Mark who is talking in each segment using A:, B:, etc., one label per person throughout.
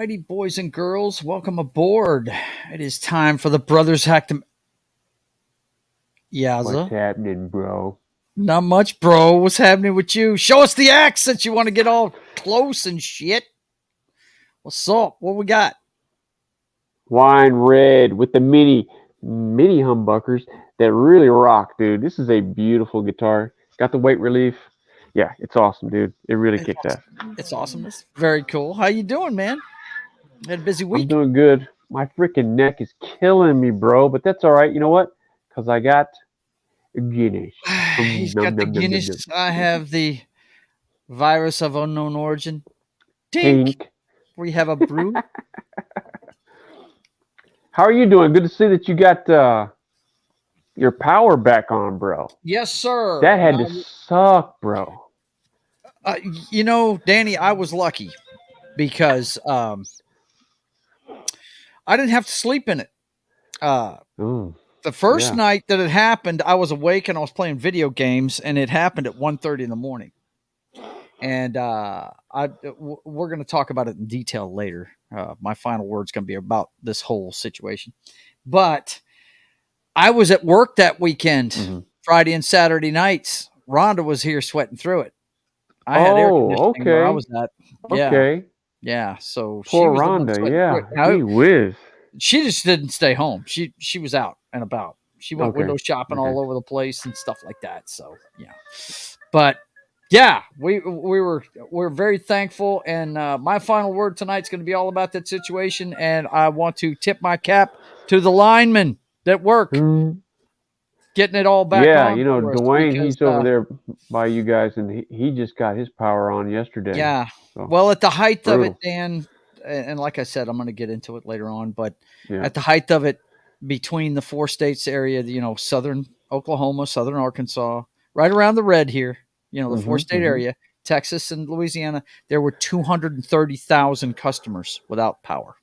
A: righty, boys and girls, welcome aboard. It is time for the Brothers Hack to
B: What's
A: Yaza.
B: happening, bro?
A: Not much, bro. What's happening with you? Show us the axe since you want to get all close and shit. What's up? What we got?
B: Wine red with the mini humbuckers that really rock, dude. This is a beautiful guitar. Got the weight relief. Yeah, it's awesome, dude. It really
A: It's
B: kicks ass.
A: awesome. It's awesome. It's very cool. How you doing, man? Had a busy
B: I'm
A: week?
B: doing good. My freaking neck is killing me, bro. But that's all right. You know what? Because I got Guinness.
A: He's
B: Nom,
A: got the
B: nom, nom, nom, nom.
A: Guinness. I have the virus of unknown origin. Tink.
B: Tink.
A: We have a brew.
B: How are you doing? Good to see that you got your power back on, bro.
A: Yes, sir.
B: That had to suck, bro.
A: Danny, I was lucky because I didn't have to sleep in it.
B: Ooh,
A: The first
B: yeah.
A: night that it happened, I was awake and I was playing video games, and it happened at 1:30 in the morning. And we're going to talk about it in detail later. My final word's going to be about this whole situation. But I was at work that weekend, Friday and Saturday nights. Rhonda was here sweating through it. I had air conditioning where I was at. Yeah.
B: Okay.
A: Yeah. So
B: Poor
A: she was the one
B: Rhonda,
A: sweating
B: yeah.
A: through it. Now,
B: Gee whiz.
A: she just didn't stay home. She was out and about. She went
B: Okay.
A: window shopping
B: Okay.
A: all over the place and stuff like that. So yeah, but yeah, we're very thankful. And my final word tonight's going to be all about that situation. And I want to tip my cap to the linemen that work getting it all back
B: Yeah,
A: on.
B: you know,
A: for us
B: Dwayne,
A: because,
B: he's over there by you guys, and he just got his power on yesterday.
A: Yeah.
B: So,
A: Well, at the height of it,
B: brutal.
A: Dan, and like I said, I'm going to get into it later on, but
B: Yeah.
A: at the height of it, between the four states area, southern Oklahoma, southern Arkansas, right around the red here, the four-state area, Texas and Louisiana, there were 230,000 customers without power.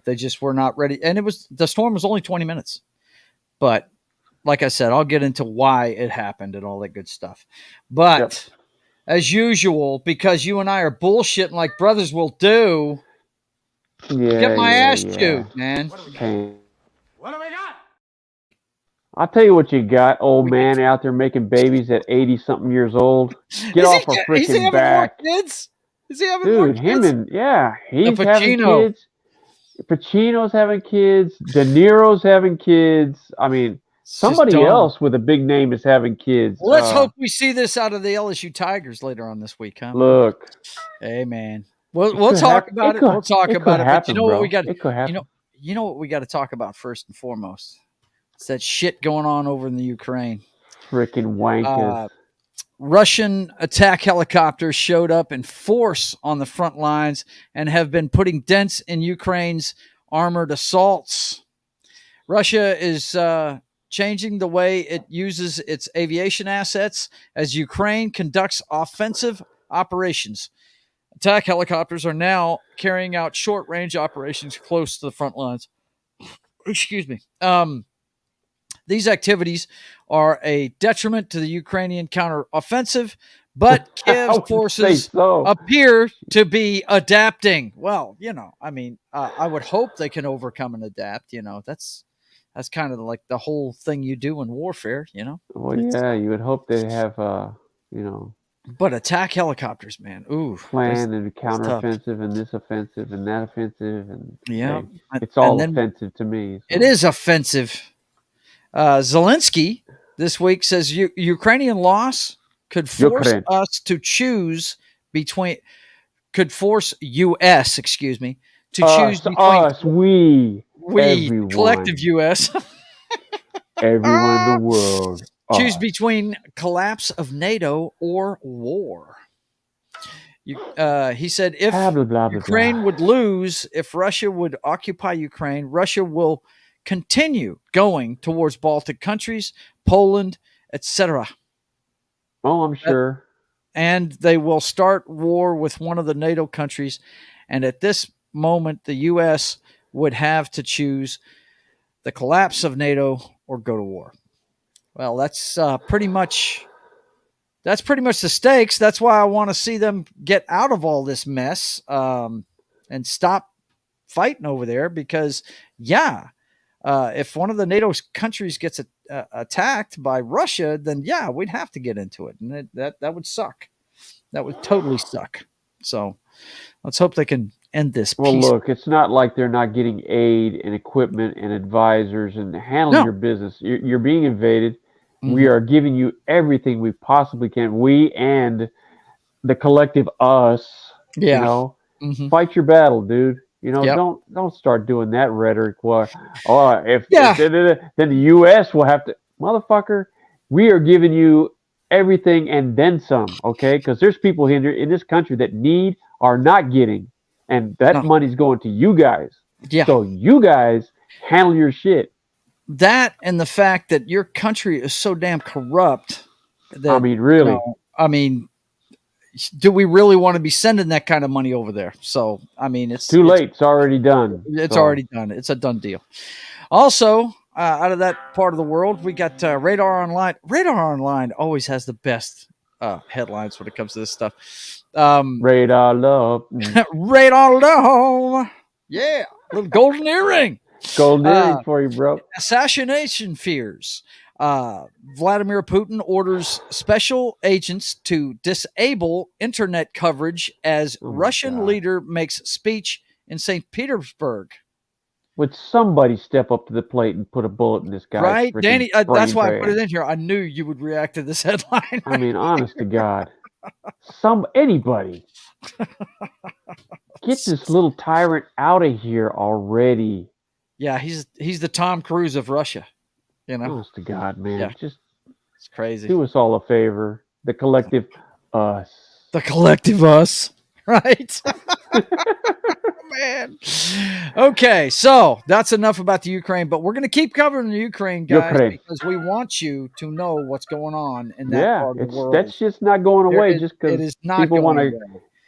A: They just were not ready. And the storm was only 20 minutes. But like I said, I'll get into why it happened and all that good stuff. But as usual, because you and I are bullshitting like brothers will do, get my ass chewed, man.
C: What do we got?
B: I'll tell you what you got, old man out there making babies at 80-something years old. Get off a
A: Is he
B: freaking
A: having
B: back.
A: more kids? Is he having more
B: Dude,
A: kids?
B: he's having
A: Pacino.
B: kids. Pacino's having kids. De Niro's having kids. I mean, somebody else with a big name is having kids.
A: Let's hope we see this out of the LSU Tigers later on this week, huh?
B: Look.
A: Hey, man. We'll talk about it. We'll talk about it. But you know what we got?
B: It could happen.
A: You know what we got to talk about first and foremost? It's that shit going on over in the Ukraine.
B: Freaking wankers.
A: Russian attack helicopters showed up in force on the front lines and have been putting dents in Ukraine's armored assaults. Russia is changing the way it uses its aviation assets as Ukraine conducts offensive operations. Attack helicopters are now carrying out short-range operations close to the front lines. Excuse me. These activities are a detriment to the Ukrainian counteroffensive, but Kiev forces appear to be adapting. Well, I would hope they can overcome and adapt. That's kind of like the whole thing you do in warfare.
B: Well, yeah, you would hope they have,
A: But attack helicopters, man. Ooh,
B: plan and counteroffensive and this offensive and that offensive, and
A: yeah,
B: it's all offensive to me. So.
A: It is offensive. Zelensky this week says Ukrainian loss could force us to choose between. Could force U.S. Excuse me to choose between
B: us, we everyone.
A: Collective U.S.
B: Everyone in the world.
A: Choose between collapse of NATO or war. He said if Ukraine would lose, if Russia would occupy Ukraine, Russia will continue going towards Baltic countries, Poland, etc.
B: Oh, I'm sure.
A: And they will start war with one of the NATO countries. And at this moment, the U.S. would have to choose the collapse of NATO or go to war. Well, that's pretty much the stakes. That's why I want to see them get out of all this mess. and stop fighting over there because, if one of the NATO countries gets attacked by Russia, then we'd have to get into it, and that would suck. That would totally suck. So let's hope they can end this.
B: Well, look, it's not like they're not getting aid and equipment and advisors and handling your business. You're being invaded. Mm-hmm. We are giving you everything we possibly can. We and the collective us. You know, fight your battle, dude. You know, don't start doing that rhetoric. Well, if then the U.S. will have to, motherfucker. We are giving you everything and then some, okay? Because there's people here in this country that are not getting, and that money's going to you guys. Yeah. So you guys handle your shit.
A: That and the fact that your country is so damn corrupt. That,
B: I mean, really.
A: Do we really want to be sending that kind of money over there? So, I mean, it's
B: too late. It's already done.
A: It's already done. It's a done deal. Also, out of that part of the world, we got Radar Online. Radar Online always has the best headlines when it comes to this stuff.
B: Radar love.
A: Radar love. Yeah. Little golden earring.
B: Golden earring for you, bro.
A: Assassination fears. Vladimir Putin orders special agents to disable internet coverage as Russian leader makes speech in St. Petersburg.
B: Would somebody step up to the plate and put a bullet in this guy?
A: Right, Danny, that's why I put it in here. I knew you would react to this headline.
B: I mean, honest to God. Anybody. Get this little tyrant out of here already.
A: Yeah, he's the Tom Cruise of Russia. You know,
B: honest to God, man, just
A: it's crazy.
B: Do us all a favor, the collective us.
A: The collective us, right? Man. Okay, so that's enough about the Ukraine, but we're going to keep covering the Ukraine, guys, because we want you to know what's going on in that part of the world.
B: That's just not going away just because people want to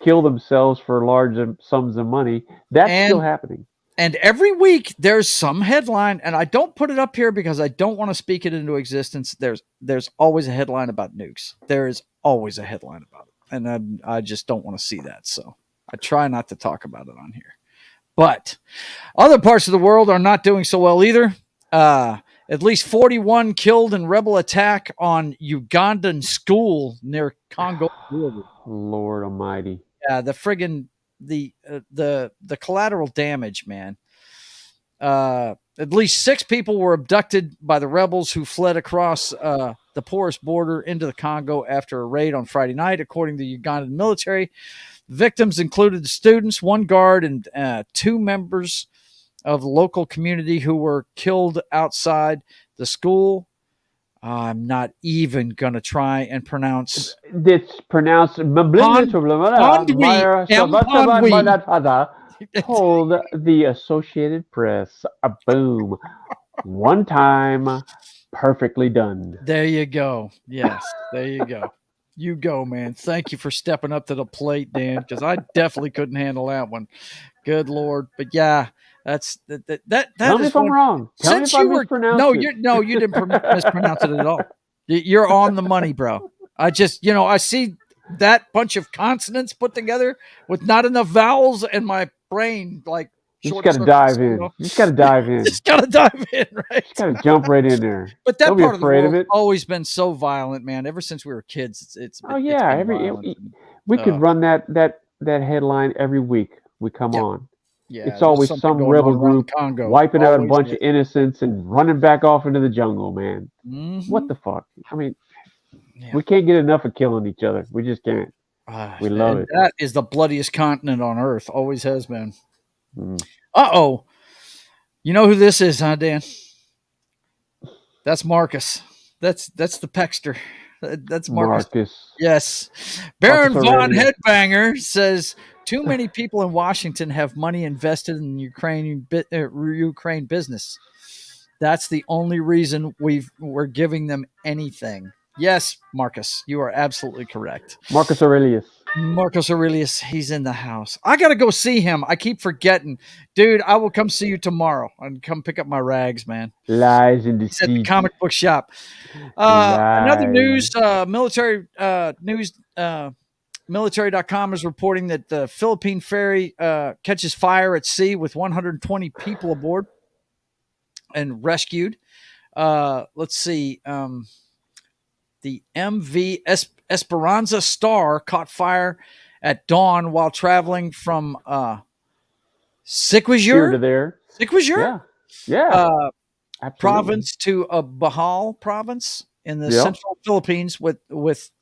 B: kill themselves for large sums of money. That's still happening.
A: And every week there's some headline, and I don't put it up here because I don't want to speak it into existence. There's always a headline about nukes. There is always a headline about it, and I just don't want to see that. So I try not to talk about it on here. But other parts of the world are not doing so well either. At least 41 killed in rebel attack on Ugandan school near Congo border.
B: Lord Almighty!
A: Yeah, the friggin' the collateral damage, man. At least 6 people were abducted by the rebels who fled across the porous border into the Congo after a raid on Friday night, according to the Ugandan military. Victims included the students, 1 guard, and 2 members of the local community who were killed outside the school. I'm not even going to try and pronounce.
B: It's pronounced. Told the Associated Press. Boom. One time, perfectly done.
A: There you go. Yes, there you go. You go, man. Thank you for stepping up to the plate, Dan, because I definitely couldn't handle that one. Good Lord. But yeah, that's that.
B: Tell me if I'm wrong. Tell me if I mispronounced it.
A: You didn't mispronounce it at all. You're on the money, bro. I just, I see that bunch of consonants put together with not enough vowels, and my brain like.
B: You just got to dive in. You just got to dive in.
A: Just got to dive in, right?
B: Just got to jump right in there.
A: But that part of the world has always been so violent, man. Ever since we were kids, it's
B: we could run that headline every week. We come on. Yeah, it's always some rebel group wiping out a bunch of innocents and running back off into the jungle, man. Mm-hmm. What the fuck? I mean, we can't get enough of killing each other. We just can't. We love it.
A: That is the bloodiest continent on earth. Always has been. Uh-oh. You know who this is, huh, Dan? That's Marcus. That's the Pexter. That's Marcus. Yes. Baron Von Headbanger says too many people in Washington have money invested in Ukraine business. That's the only reason we're giving them anything. Yes, Marcus, you are absolutely correct.
B: Marcus Aurelius,
A: he's in the house. I got to go see him. I keep forgetting. Dude, I will come see you tomorrow and come pick up my rags, man.
B: Lies and deceit.
A: He's at the comic book shop. Another news, military news Military.com is reporting that the Philippine ferry catches fire at sea with 120 people aboard and rescued. Let's see. The MV Esperanza Star caught fire at dawn while traveling from
B: Here to there.
A: Siquijor?
B: Yeah.
A: Province to Bohol province in the central Philippines with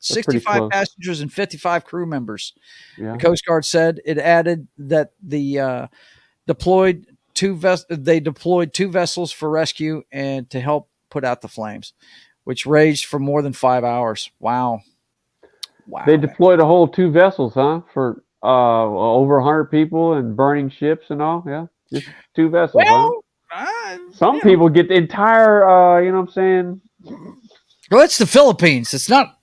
A: 65 passengers and 55 crew members. Yeah. The Coast Guard said it added that they deployed two vessels for rescue and to help put out the flames, which raged for more than 5 hours. Wow.
B: They deployed a whole 2 vessels, huh? For over 100 people and burning ships and all. Yeah, just 2 vessels.
A: Well,
B: some people get the entire. You know what I'm saying?
A: Well, it's the Philippines. It's not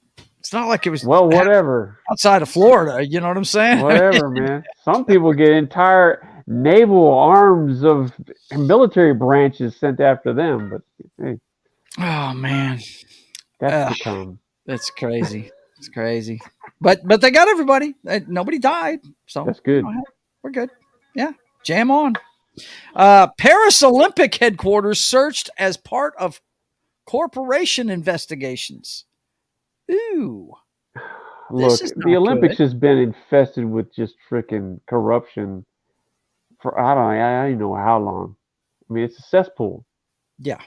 A: like it was.
B: Well, whatever.
A: Outside of Florida, you know what I'm saying?
B: Whatever, man. Some people get entire naval arms of military branches sent after them, but hey.
A: Oh man,
B: that's become.
A: That's crazy. It's crazy, but they got everybody. Nobody died, so
B: that's good.
A: We're good. Yeah, jam on. Paris Olympic headquarters searched as part of corporation investigations. Ooh,
B: look, the Olympics has been infested with just freaking corruption for I don't know how long. I mean, it's a cesspool.
A: Yeah.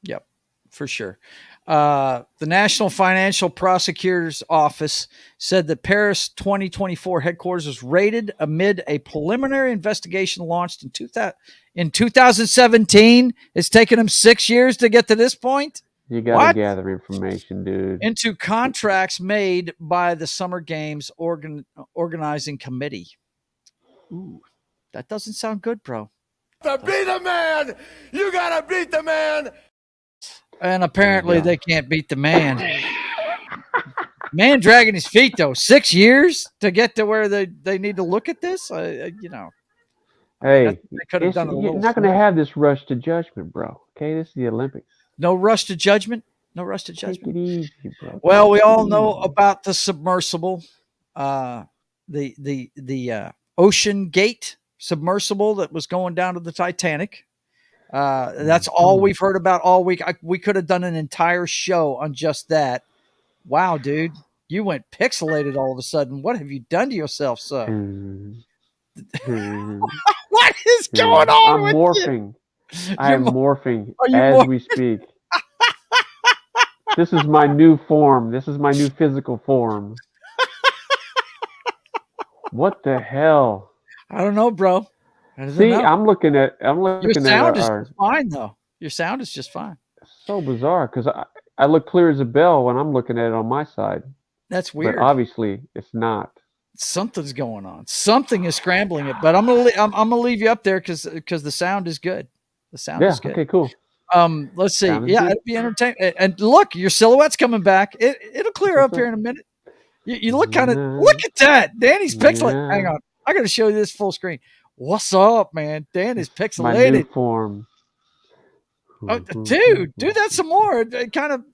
A: Yep, for sure. The National Financial Prosecutor's Office said that Paris 2024 headquarters was raided amid a preliminary investigation launched in 2017. It's taken them 6 years to get to this point.
B: You got to gather information, dude.
A: Into contracts made by the Summer Games organizing committee. Ooh, that doesn't sound good, bro.
C: To be the man, you got to beat the man.
A: And apparently they can't beat the man. Man dragging his feet, though. 6 years to get to where they need to look at this? You know.
B: Hey, you're not going to have this rush to judgment, bro. Okay, this is the Olympics.
A: No rush to judgment? No rush to judgment?
B: Take it easy, bro.
A: Well, we all know about the submersible. The Ocean Gate submersible that was going down to the Titanic. That's all we've heard about all week. We could have done an entire show on just that. Wow, dude. You went pixelated all of a sudden. What have you done to yourself, sir? What is going on with
B: morphing. I'm morphing as we speak. This is my new form. This is my new physical form. What the hell?
A: I don't know, bro.
B: See, I'm looking at
A: your sound is just fine, though. Your sound is just fine.
B: It's so bizarre because I look clear as a bell when I'm looking at it on my side.
A: That's weird.
B: But obviously, it's not.
A: Something's going on. Something is scrambling it. But I'm gonna leave you up there because the sound is good. The sound is good.
B: Okay, cool.
A: Let's see. Yeah, it'll be entertaining. And look, your silhouette's coming back. It'll clear up here in a minute. You look kind of. Look at that. Danny's pixelated. Hang on. I got to show you this full screen. What's up, man? Dan is pixelated.
B: My new form.
A: Oh, dude, do that some more. It kind of.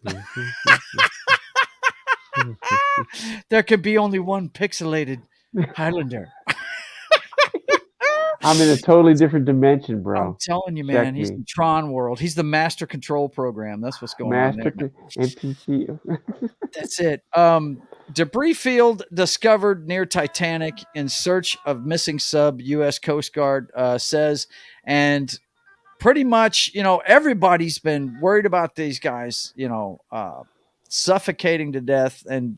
A: There could be only one pixelated Hylunder.
B: I'm in a totally different dimension, bro.
A: I'm telling you, man. He's in Tron world. He's the master control program. That's what's going on there.
B: NPC.
A: That's it. Debris field discovered near Titanic in search of missing sub, U.S. Coast Guard says. And pretty much, everybody's been worried about these guys, suffocating to death. And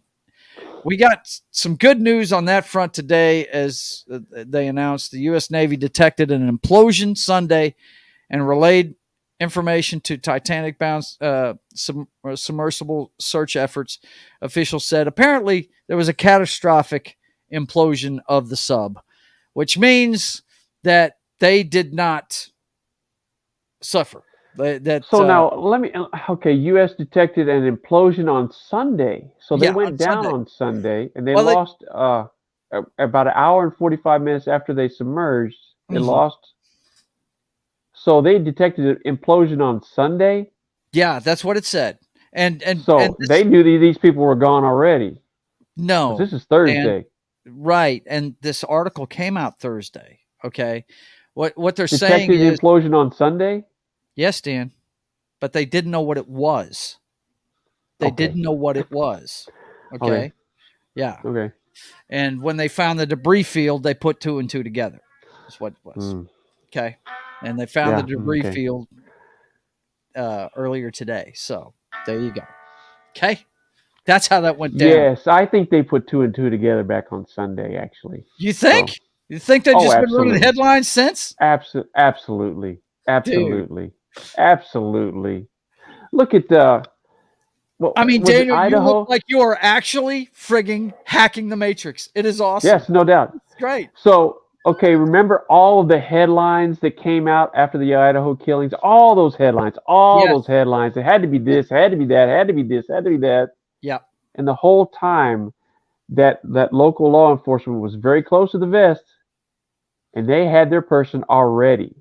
A: we got some good news on that front today as they announced the U.S. Navy detected an implosion Sunday and relayed information to Titanic-bound submersible search efforts. Officials said apparently there was a catastrophic implosion of the sub, which means that they did not suffer.
B: Now let me. Okay, U.S. detected an implosion on Sunday, so they went down on Sunday, and they lost about an hour and 45 minutes after they submerged. They lost. So they detected an implosion on Sunday.
A: Yeah, that's what it said, and
B: they knew these people were gone already.
A: No,
B: This is Thursday.
A: Right. And this article came out Thursday. Okay. What they're saying
B: Detected the
A: is,
B: implosion on Sunday?
A: yes, Dan, but they didn't know what it was. They
B: Okay.
A: didn't know what it was. Okay.
B: Okay.
A: Yeah.
B: Okay.
A: And when they found the debris field, they put 2 and 2 together. That's what it was. Okay. And they found the debris field earlier today. So there you go. Okay. That's how that went down.
B: Yes, I think they put 2 and 2 together back on Sunday, actually.
A: You think?
B: So,
A: you think they've just been running
B: absolutely.
A: headlines since?
B: Absolutely. Absolutely.
A: Dude.
B: Absolutely. Look at
A: I mean,
B: was it
A: Daniel, you
B: Idaho?
A: look like you are actually frigging hacking the Matrix. It is awesome.
B: Yes, no doubt.
A: It's great.
B: So, okay, remember all of the headlines that came out after the Idaho killings? All those headlines. Those headlines. It had to be this, it had to be that, it had to be this, it had to be that.
A: Yeah.
B: And the whole time that local law enforcement was very close to the vest, and they had their person already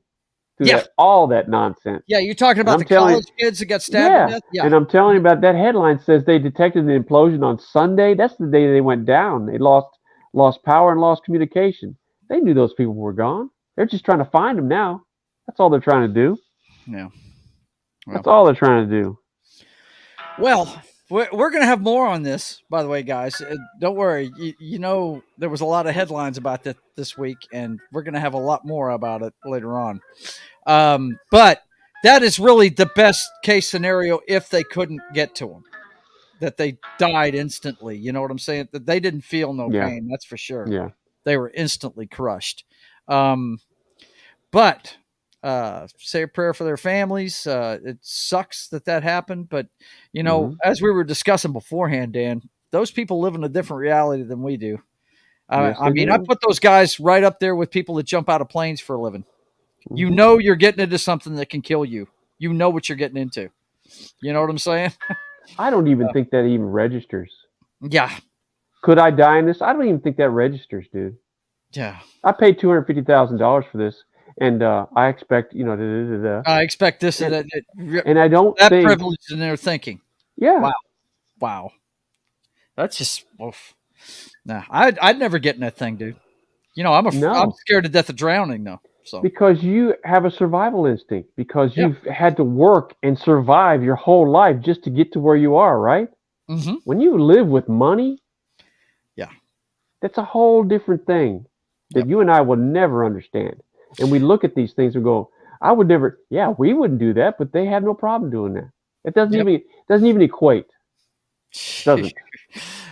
B: through all that nonsense.
A: Yeah, you're talking about the college kids that got stabbed to death?
B: Yeah, and I'm telling you about that headline says they detected the implosion on Sunday. That's the day they went down. They lost power and lost communication. They knew those people were gone. They're just trying to find them now. That's all they're trying to do.
A: Yeah.
B: Well, that's all they're trying to do.
A: Well, we're going to have more on this, by the way, guys. Don't worry. You know, there was a lot of headlines about that this week, and we're going to have a lot more about it later on. But that is really the best case scenario if they couldn't get to them, that they died instantly. You know what I'm saying? That they didn't feel no pain. That's for sure.
B: Yeah.
A: They were instantly crushed. But say a prayer for their families. It sucks that happened, but you know, as we were discussing beforehand, Dan, those people live in a different reality than we do. I mean, I put those guys right up there with people that jump out of planes for a living. You know, you're getting into something that can kill you. You know what you're getting into. You know what I'm saying?
B: I don't even think that even registers.
A: Yeah.
B: Could I die in this? I don't even think that registers, dude.
A: Yeah.
B: I paid $250,000 for this, and I expect, you know,
A: I expect this and
B: I don't
A: that
B: think
A: privilege in their thinking.
B: Yeah.
A: Wow. That's just oof. Nah. I'd never get in that thing, dude. You know, I'm scared to death of drowning, though. So
B: because you have a survival instinct, because you've had to work and survive your whole life just to get to where you are, right?
A: Mm-hmm.
B: When you live with money, that's a whole different thing that you and I will never understand. And we look at these things and go, I would never, we wouldn't do that, but they have no problem doing that. It doesn't even equate. It doesn't.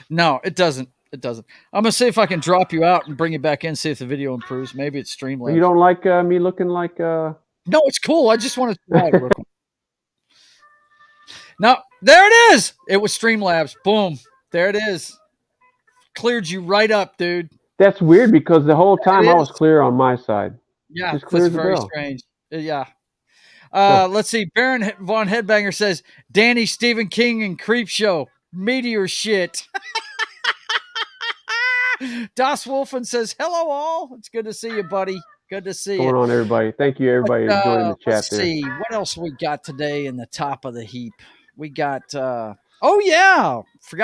A: No, it doesn't. It doesn't. I'm gonna see if I can drop you out and bring you back in, see if the video improves. Maybe it's Streamlabs.
B: You don't like me looking like
A: No, it's cool. I just want to try it real quick. No, there it is. It was Streamlabs. Boom. There it is. Cleared you right up, dude.
B: That's weird because the whole time I was clear on my side.
A: Yeah, that's very strange. Yeah. Let's see. Baron Von Headbanger says, Danny, Stephen King, and Creepshow. Meteor shit. Das Wolfen says, hello all. It's good to see you, buddy. Good to see you.
B: What's going on, everybody? Thank you, everybody, for joining the chat
A: let's
B: there.
A: See. What else we got today in the top of the heap? We got, forgot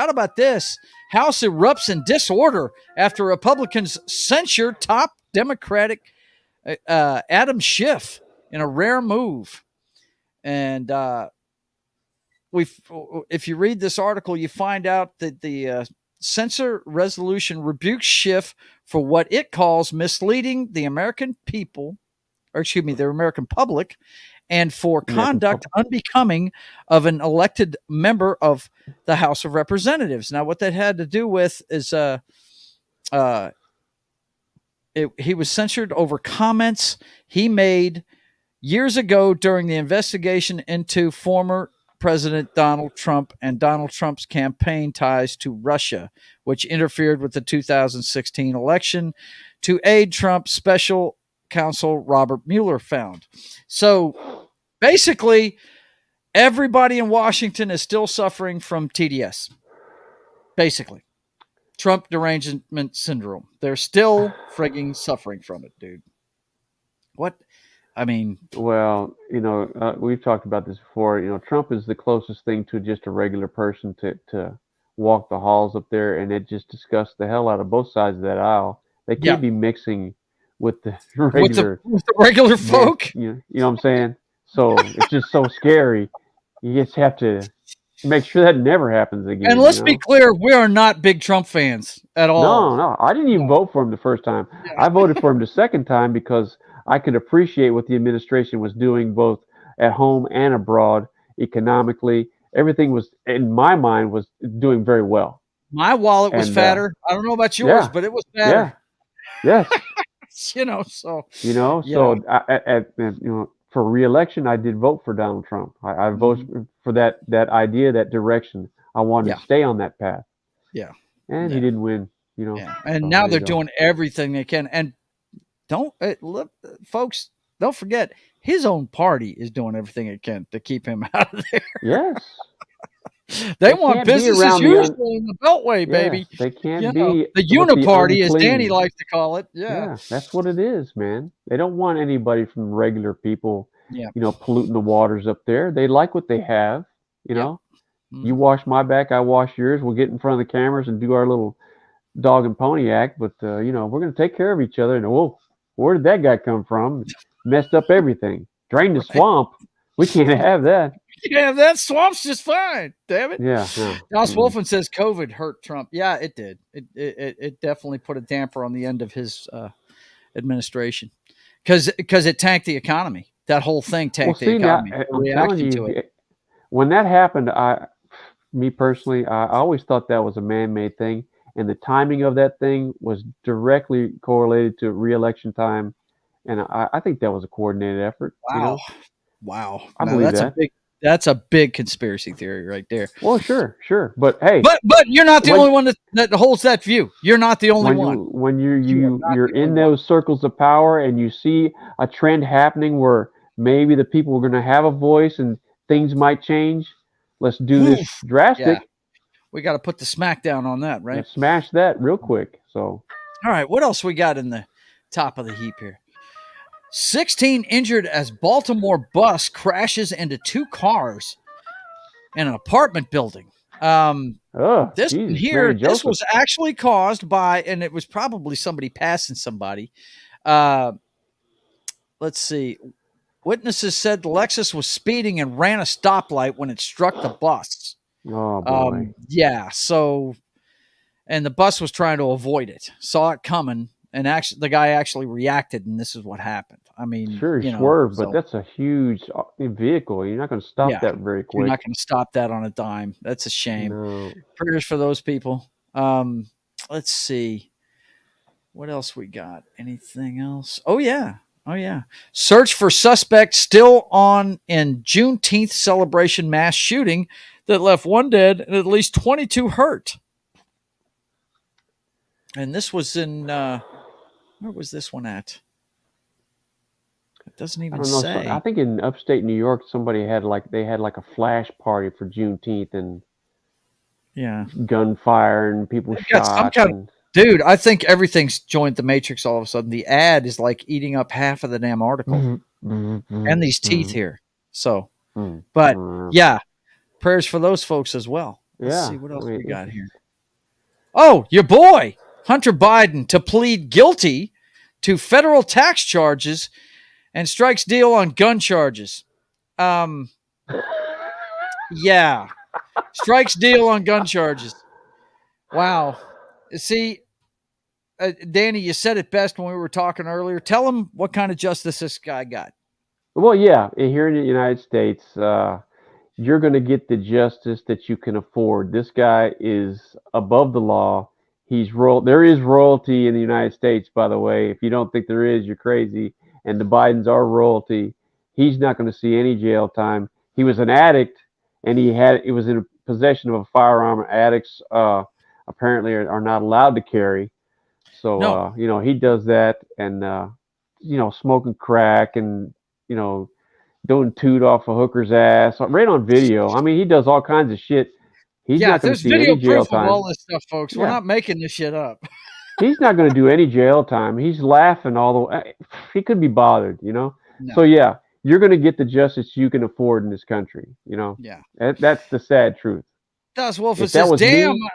A: about this. House erupts in disorder after Republicans censure top Democratic Adam Schiff in a rare move. And if you read this article, you find out that the censor resolution rebukes Schiff for what it calls misleading the American people, or excuse me, the American public, and for conduct unbecoming of an elected member of the House of Representatives. Now, what that had to do with is he was censured over comments he made years ago during the investigation into former President Donald Trump and Donald Trump's campaign ties to Russia, which interfered with the 2016 election to aid Trump, special counsel Robert Mueller found. So basically, everybody in Washington is still suffering from TDS. Basically, Trump derangement syndrome. They're still frigging suffering from it, dude. What? I mean,
B: well, we've talked about this before. Trump is the closest thing to just a regular person to walk the halls up there, and it just disgusts the hell out of both sides of that aisle. They
A: Yeah.
B: can't be mixing with the
A: with
B: regular
A: the regular folk.
B: you know what I'm saying? So it's just so scary. You just have to make sure that never happens again.
A: And let's be clear, we are not big Trump fans at all.
B: No, I didn't even vote for him the first time.
A: Yeah.
B: I voted for him the second time because I could appreciate what the administration was doing both at home and abroad economically. Everything was, in my mind, was doing very well.
A: My wallet was
B: And,
A: fatter. I don't know about yours,
B: yeah,
A: but it was
B: yeah,
A: fatter.
B: yes.
A: So
B: So for re-election, I did vote for Donald Trump. I voted for that idea, that direction. I wanted to stay on that path.
A: Yeah.
B: And he didn't win.
A: Yeah. And
B: so
A: now they're doing everything they can. And look, folks, don't forget his own party is doing everything it can to keep him out of there.
B: Yes.
A: They want business as usual in the Beltway, baby.
B: They can't be
A: the uniparty, as Danny likes to call it. Yeah,
B: that's what it is, man. They don't want anybody from regular people,
A: Yeah.
B: Polluting the waters up there. They like what they have, You wash my back, I wash yours. We'll get in front of the cameras and do our little dog and pony act, but we're going to take care of each other. And whoa, where did that guy come from? Messed up everything. Drained the swamp. We can't have that.
A: Yeah, that swamp's just fine. Damn it.
B: Yeah.
A: Josh Wolfen says COVID hurt Trump. Yeah, it did. It definitely put a damper on the end of his administration because it tanked the economy. That whole thing tanked the economy.
B: Now, I'm telling you, when that happened, me personally, I always thought that was a man-made thing, and the timing of that thing was directly correlated to re-election time, and I think that was a coordinated effort.
A: Wow. Wow.
B: I believe
A: that's a big conspiracy theory right there.
B: Well, sure. But hey,
A: but you're not the only one that holds that view. You're not the only one.
B: When you're in those circles of power and you see a trend happening where maybe the people are going to have a voice and things might change, let's do this drastic.
A: Yeah. We got to put the smack down on that, right?
B: Let's smash that real quick. So,
A: all right, what else we got in the top of the heap here? 16 injured as Baltimore bus crashes into two cars in an apartment building. This was actually caused by, and it was probably somebody passing somebody. Let's see. Witnesses said the Lexus was speeding and ran a stoplight when it struck the bus.
B: Oh, boy.
A: And the bus was trying to avoid it, saw it coming. And actually, the guy actually reacted, and this is what happened. I mean,
B: sure, he swerved, but that's a huge vehicle. You're not going to stop that very quick.
A: You're not going to stop that on a dime. That's a shame.
B: No.
A: Prayers for those people. Let's see. What else we got? Anything else? Oh, yeah. Search for suspect still on in Juneteenth celebration mass shooting that left one dead and at least 22 hurt. And this was in... where was this one at? It doesn't even say.
B: I think in upstate New York, somebody had a flash party for Juneteenth and gunfire and people shot.
A: Dude, I think everything's joined the Matrix all of a sudden. The ad is like eating up half of the damn article and these teeth here. So, but yeah, prayers for those folks as well. Let's see what else we got here. Oh, your boy. Hunter Biden to plead guilty to federal tax charges and strikes deal on gun charges. Strikes deal on gun charges. Wow. See, Danny, you said it best when we were talking earlier. Tell him what kind of justice this guy got.
B: Well, yeah, here in the United States, you're going to get the justice that you can afford. This guy is above the law. There is royalty in the United States, by the way. If you don't think there is, you're crazy. And the Bidens are royalty. He's not going to see any jail time. He was an addict, and he was in possession of a firearm. Addicts apparently are not allowed to carry. So he does that, and smoking crack, and doing toot off a hooker's ass right on video. I mean, he does all kinds of shit. He's not going to see any jail time.
A: Of all this stuff, folks. We're not making this shit up.
B: He's not going to do any jail time. He's laughing all the way. He could be bothered, No. So you're going to get the justice you can afford in this country,
A: Yeah.
B: That's the sad truth.
A: Das Wolf
B: If that
A: says,
B: was
A: damn.
B: me,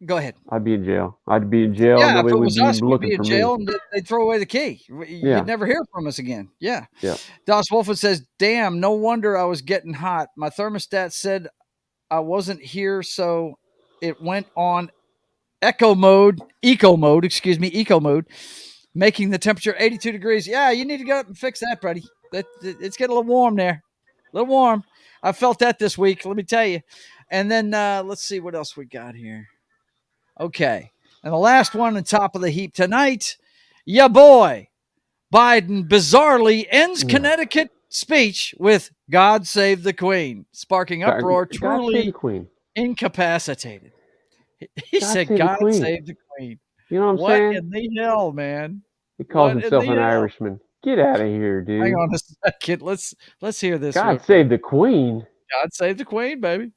A: Go ahead.
B: I'd be in jail. I'd be in jail.
A: Yeah, if
B: Nobody
A: it
B: would
A: was
B: be
A: us, we'd
B: looking
A: be in
B: for
A: jail
B: me.
A: and they'd throw away the key.
B: Yeah.
A: You'd never hear from us again. Yeah.
B: Yeah.
A: Das Wolford says, damn, no wonder I was getting hot. My thermostat said I wasn't here, so it went on eco mode, making the temperature 82 degrees. Yeah, you need to go up and fix that, buddy. It's getting a little warm there. A little warm. I felt that this week, let me tell you. And then let's see what else we got here. Okay. And the last one on top of the heap tonight, ya boy, Biden bizarrely ends Connecticut speech with God Save the Queen, sparking uproar,
B: God save the Queen.
A: Incapacitated. He said,
B: save
A: God
B: the Queen.
A: save the Queen.
B: You know what I'm saying?
A: What in the hell, man?
B: He calls himself an Irishman. Get out of here, dude.
A: Hang on a second. Let's hear this.
B: God save the Queen.
A: God save the Queen, baby.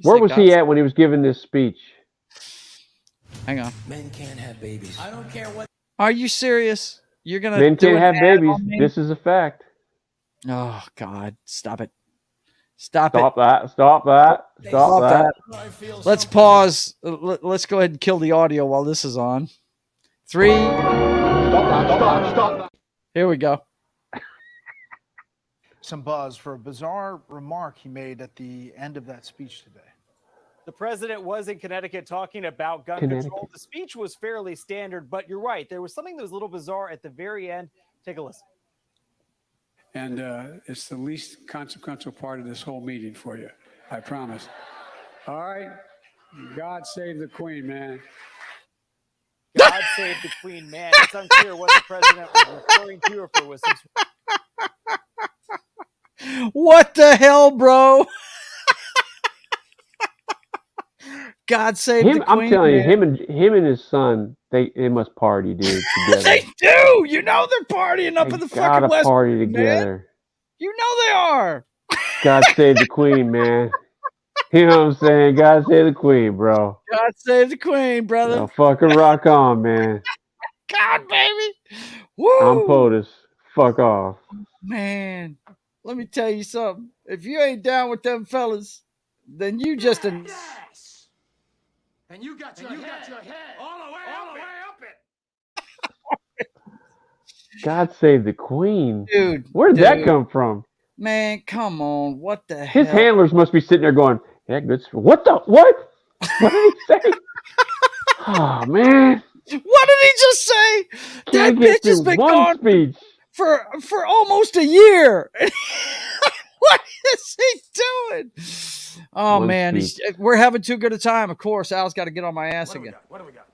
B: Where was he at when he was giving this speech?
A: Hang on.
D: Men can't have babies. I don't care what.
A: Are you serious? You're gonna
B: Men can't have babies. This is a fact.
A: Oh God! Stop it!
B: Stop that!
A: Let's pause. Let's go ahead and kill the audio while this is on. 3. Stop. Here we go.
E: Some buzz for a bizarre remark he made at the end of that speech today.
F: The president was in Connecticut talking about gun control. The speech was fairly standard, but you're right. There was something that was a little bizarre at the very end. Take a listen.
G: And it's the least consequential part of this whole meeting for you, I promise. All right? God save the Queen, man.
F: God save the Queen, man. It's unclear what the president was referring to, or if it was some...
A: What the hell, bro? God save the Queen.
B: I'm telling you, him and his son, they must party, dude, together.
A: They do. You know they're partying up in the fucking West.
B: Party together.
A: Man. You know they are.
B: God save the Queen, man. You know what I'm saying? God save the Queen, bro.
A: God save the Queen, brother.
B: Yo, fucking rock on, man.
A: God, baby. Woo.
B: I'm POTUS. Fuck off.
A: Man, let me tell you something. If you ain't down with them fellas, then you just a...
C: Yes! And you got your head all the way up it.
B: God save the Queen.
A: Dude.
B: Where did that come from?
A: Man, come on. What the hell?
B: His handlers must be sitting there going, yeah, good. What? What did he say? Oh, man.
A: What did he just say? That bitch has been gone
B: speech.
A: for almost a year. What is he doing? Oh, man. We're having too good a time. Of course, Al's got to get on my ass again.
C: What do we got?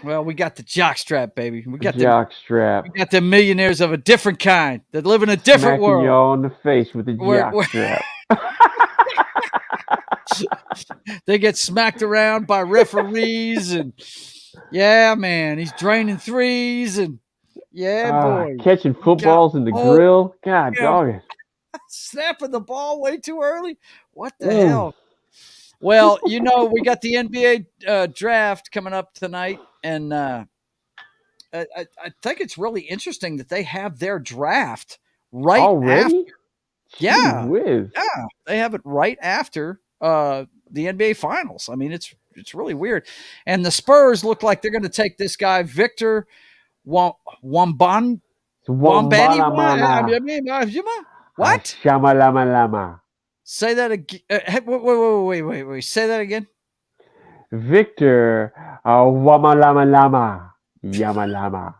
A: Well, we got the Jock Strap, baby. We got
B: Jock Strap.
A: We got the millionaires of a different kind that live in a different world.
B: Smacking y'all in the face with the Jock Strap.
A: They get smacked around by referees, and yeah, man, he's draining threes, and boy,
B: catching footballs in the grill. God dog it.
A: Snapping the ball way too early. What the hell? Well, you know, we got the NBA draft coming up tonight, and I think it's really interesting that they have their draft right
B: already.
A: After. Yeah,
B: yeah,
A: they have it right after the NBA Finals. I mean, it's really weird. And the Spurs look like they're going to take this guy Victor Wembanyama. What?
B: Shamalama.
A: Say that again. Wait. Say that again.
B: Victor Wembanyama. Yamalama.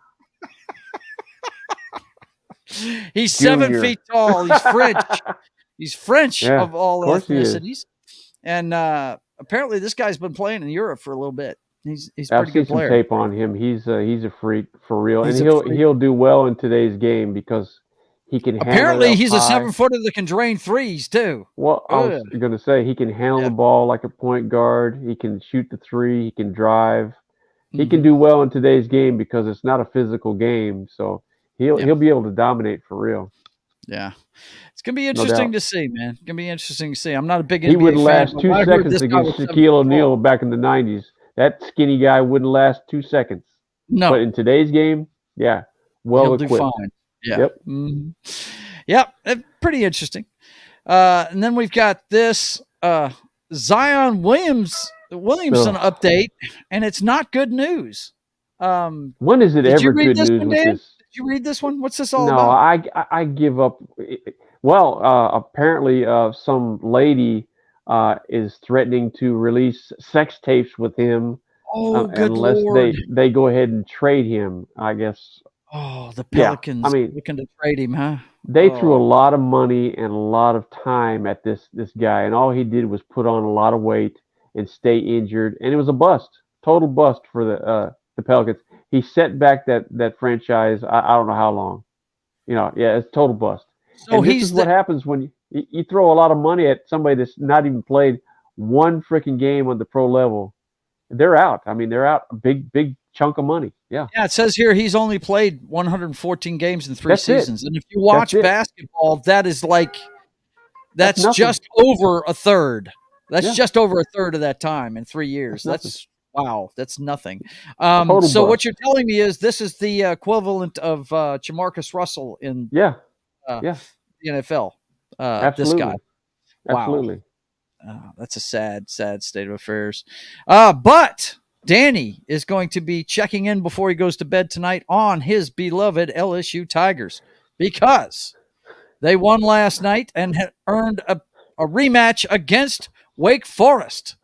A: He's 7 feet tall. He's French. He's French of all ethnicities. And apparently this guy's been playing in Europe for a little bit. He's a pretty good player.
B: I've seen some tape on him. He's a freak for real. And he'll do well in today's game because he can handle
A: apparently he's
B: high.
A: A 7-footer that can drain threes too.
B: Well, I was going to say he can handle the ball like a point guard. He can shoot the three. He can drive. He can do well in today's game because it's not a physical game. So he'll be able to dominate for real.
A: Yeah. It's going to be interesting to see, man. It's going to be interesting to see. I'm not a big NBA
B: He wouldn't
A: fan,
B: last 2 seconds against Shaquille O'Neal back in the 90s. That skinny guy wouldn't last 2 seconds.
A: No.
B: But in today's game, well
A: he'll
B: equipped.
A: do fine. Yeah.
B: Yep.
A: Yep. Pretty interesting. And then we've got this Zion Williamson update, and it's not good news.
B: When is it
A: Did you
B: ever
A: read
B: good
A: this
B: news
A: one,
B: with
A: Dan?
B: this?
A: Did you read this one? What's this all
B: No,
A: about?
B: I give up. Well, apparently, some lady is threatening to release sex tapes with him
A: Oh, good
B: unless
A: Lord.
B: they go ahead and trade him. I guess.
A: Oh, the
B: Yeah, I
A: Pelicans
B: mean,
A: looking to trade him, huh?
B: they threw a
A: Oh,
B: lot of money and a lot of time at this guy, and all he did was put on a lot of weight and stay injured, and it was a bust, total bust for the Pelicans. He set back that franchise. I don't know how long. Yeah, it's total bust.
A: so
B: And this is
A: he's
B: what
A: the
B: happens when you throw a lot of money at somebody that's not even played one freaking game on the pro level. They're out. I mean, they're out a big chunk of money. Yeah,
A: yeah. It says here he's only played 114 games in 3
B: that's it.
A: seasons, and if you
B: That's
A: watch
B: it.
A: basketball, that is like
B: That's
A: that's
B: nothing.
A: just over a third. That's
B: Yeah,
A: just over a third of that time in 3
B: that's
A: years.
B: nothing.
A: That's wow. That's nothing.
B: Total
A: So what
B: bust.
A: you're telling me is this is the equivalent of Jamarcus Russell in
B: Yeah,
A: uh,
B: yeah,
A: the NFL. This guy.
B: absolutely,
A: Wow.
B: absolutely.
A: That's a sad state of affairs. But Danny is going to be checking in before he goes to bed tonight on his beloved LSU Tigers because they won last night and earned a rematch against Wake Forest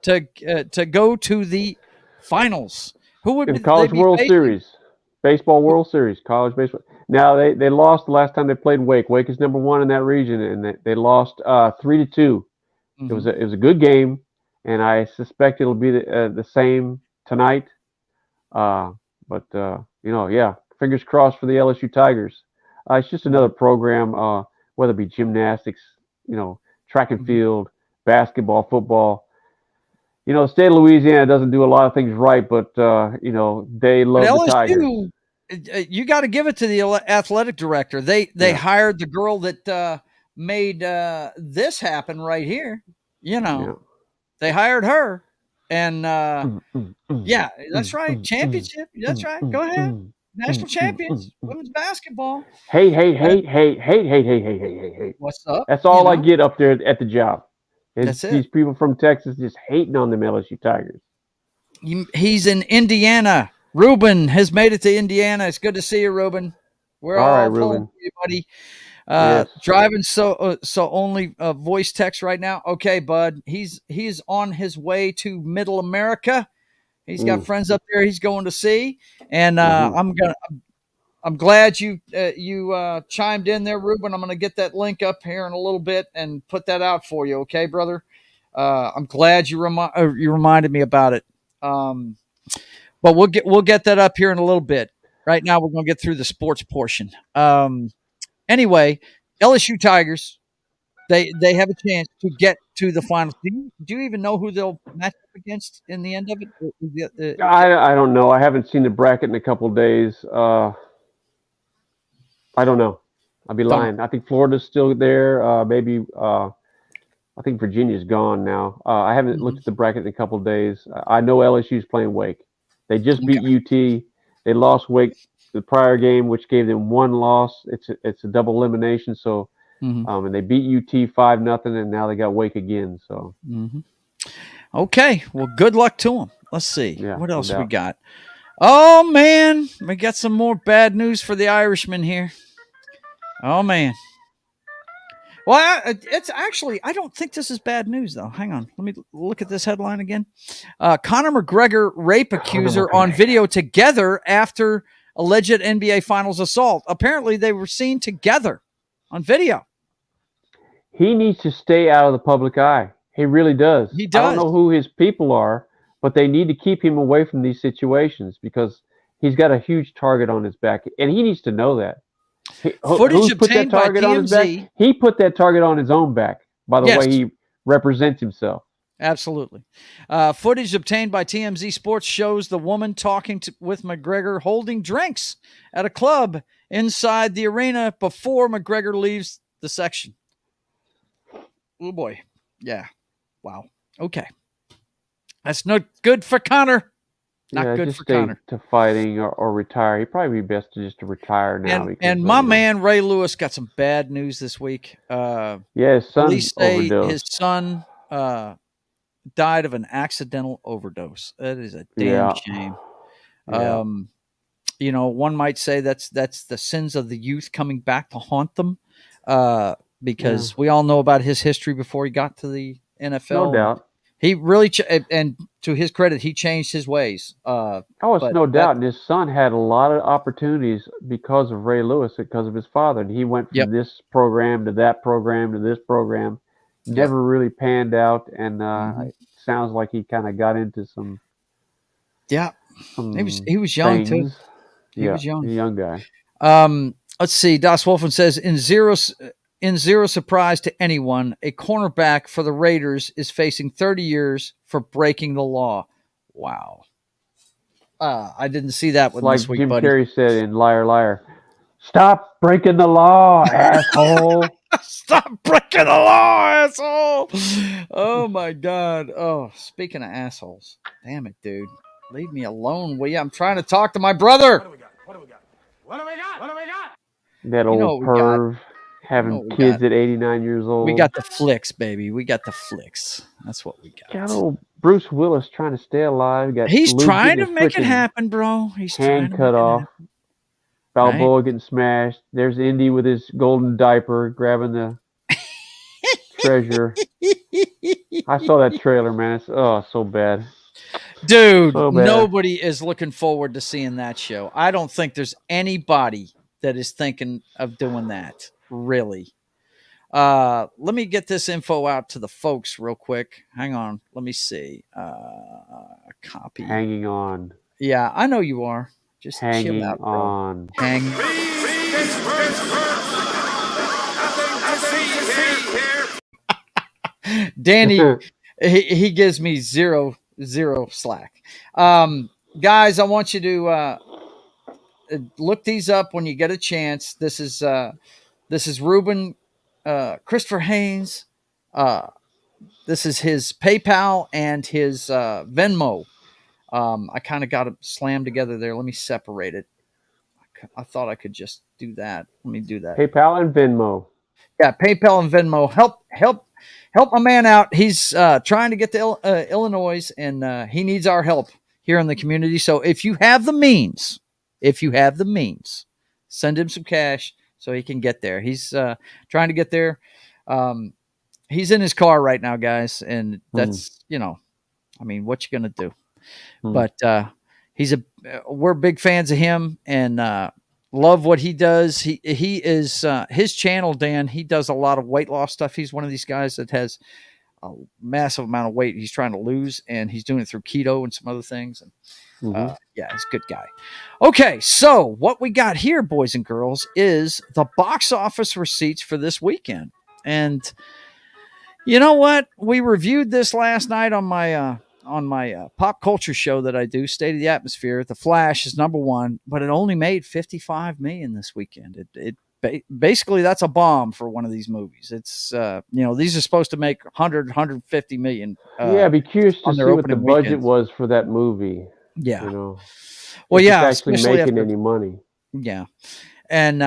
A: to go to the finals. Who
B: In the
A: would they
B: College
A: be
B: World
A: facing?
B: Series, baseball World Series, college baseball. Now they lost the last time they played Wake. Wake is number 1 in that region, and they lost 3-2.
A: Mhm.
B: It was a good game, and I suspect it'll be the same tonight. Uh, but yeah, fingers crossed for the LSU Tigers. It's just another program, whether it be gymnastics, track and
A: Mhm.
B: field, basketball, football. The state of Louisiana doesn't do a lot of things right, but they
A: But
B: love the Tigers.
A: LSU, you got to give it to the athletic director. They
B: Yeah,
A: hired the girl that made this happen right here. You
B: yeah.
A: know, they hired her, and
B: Mm, mm, mm,
A: yeah, that's
B: mm,
A: right.
B: mm, mm,
A: Championship. That's
B: mm,
A: right.
B: mm,
A: Go ahead.
B: mm,
A: National
B: mm, mm, mm,
A: champions,
B: mm.
A: women's basketball.
B: Hate, hate,
A: Uh,
B: hate, hate, hate, hate, hate, hate, hate, hate, hate.
A: what's up?
B: That's all I get up there at the job. Is
A: That's it.
B: these people from Texas just hating on them LSU Tigers.
A: He's in Indiana. Ruben has made it to Indiana. It's good to see you, Ruben. We're
B: All right,
A: all pulling
B: Ruben.
A: for you, buddy.
B: Yes.
A: Driving so only voice text right now. Okay, bud. He's on his way to Middle America. He's got
B: Mm,
A: friends up there he's going to see, and
B: mm-hmm.
A: I'm glad you chimed in there, Ruben. I'm gonna get that link up here in a little bit and put that out for you. Okay, brother. I'm glad you reminded me about it. Um, but we'll get that up here in a little bit. Right now, we're gonna get through the sports portion. Anyway, LSU Tigers, they have a chance to get to the finals. Do you even know who they'll match up against in the end of it?
B: I don't know. I haven't seen the bracket in a couple of days. I don't know. I'd be
A: Don't know.
B: lying. I think Florida's still there. Maybe I think Virginia's gone now. I haven't looked at the bracket in a couple of days. I know LSU's playing Wake. They just beat
A: Okay.
B: UT. They lost Wake the prior game, which gave them one loss. It's a double elimination. So
A: Mm-hmm.
B: and they beat UT 5-0, and now they got Wake again. So
A: Mm-hmm. Okay. Well, good luck to them. Let's see
B: yeah,
A: what
B: no
A: else we
B: doubt.
A: got. Oh man, we got some more bad news for the Irishman here. Oh man. Well, it's actually, I don't think this is bad news, though. Hang on. Let me look at this headline again. Conor McGregor rape accuser on video together after alleged NBA Finals assault. Apparently, they were seen together on video.
B: He needs to stay out of the public eye. He really does.
A: He
B: I don't know
A: does.
B: who his people are, but they need to keep him away from these situations because he's got a huge target on his back, and he needs to know that.
A: Footage
B: Who's put that
A: obtained by
B: target on his back?
A: TMZ.
B: He put that target on his own back by the way
A: Yes,
B: he represents himself.
A: absolutely. Footage obtained by TMZ Sports shows the woman talking with McGregor holding drinks at a club inside the arena before McGregor leaves the section. Oh boy. Yeah. Wow. Okay. That's not good for Conor. Not good
B: just
A: for
B: stay
A: Connor.
B: to fighting or retire. He'd probably be best to retire now.
A: And my man Ray Lewis got some bad news this week.
B: His son
A: Police say
B: overdosed.
A: his son died of an accidental overdose. That is a damn shame.
B: Yeah.
A: You know, one might say that's the sins of the youth coming back to haunt them, because we all know about his history before he got to the NFL.
B: No doubt.
A: He really and to his credit, he changed his ways.
B: It's no doubt. And his son had a lot of opportunities because of Ray Lewis, because of his father. And he went from this program to that program to this program. Never really panned out. And it sounds like he kind of got into some.
A: Yeah. He was young too. He was young.
B: A young guy.
A: Let's see. Das Wolfen says, in zero surprise to anyone, a cornerback for the Raiders is facing 30 years for breaking the law. Wow. I didn't see that one this week,
B: Jim
A: buddy.
B: Carrey said in Liar Liar, "Stop breaking the law, asshole."
A: Stop breaking the law, asshole. Oh, my God. Oh, speaking of assholes. Damn it, dude. Leave me alone, will you? I'm trying to talk to my brother.
C: What do we got? What do we got? What do we got? What do we got?
B: That old perv having kids at 89 years old.
A: We got the Flix, baby. We got the Flix. That's what we got.
B: Got old Bruce Willis trying to stay alive.
A: He's trying to make it happen, bro. He's trying to
B: cut off. Balboa getting smashed. There's Indy with his golden diaper grabbing the treasure. I saw that trailer, man. It's so bad.
A: Dude, nobody is looking forward to seeing that show. I don't think there's anybody that is thinking of doing that, really. Let me get this info out to the folks real quick. Hang on. Let me see. Copy.
B: Hanging on.
A: Yeah, I know you are. Just
B: hanging
A: chill out, bro.
B: on.
A: Danny, he gives me zero slack. Guys, I want you to look these up when you get a chance. This is Ruben Christopher Haynes. This is his PayPal and his Venmo. I kind of got it slammed together there. Let me separate it. I thought I could just do that. Let me do that.
B: PayPal and Venmo.
A: Yeah, PayPal and Venmo. Help my man out. He's trying to get to Illinois, and he needs our help here in the community. So if you have the means, send him some cash so he can get there. He's trying to get there. He's in his car right now, guys, and that's I mean, what you gonna do? But we're big fans of him and love what he does. He is his channel, Dan. He does a lot of weight loss stuff. He's one of these guys that has a massive amount of weight he's trying to lose, and he's doing it through keto and some other things. And yeah, he's a good guy. Okay, so what we got here, boys and girls, is the box office receipts for this weekend. And you know what? We reviewed this last night on my pop culture show that I do, State of the Atmosphere. The Flash is number one, but it only made $55 million this weekend. Basically that's a bomb for one of these movies. It's these are supposed to make 150 million.
B: I'd be curious to see what the budget was for that movie.
A: Yeah.
B: Well, yeah, it's actually making any money.
A: Yeah. And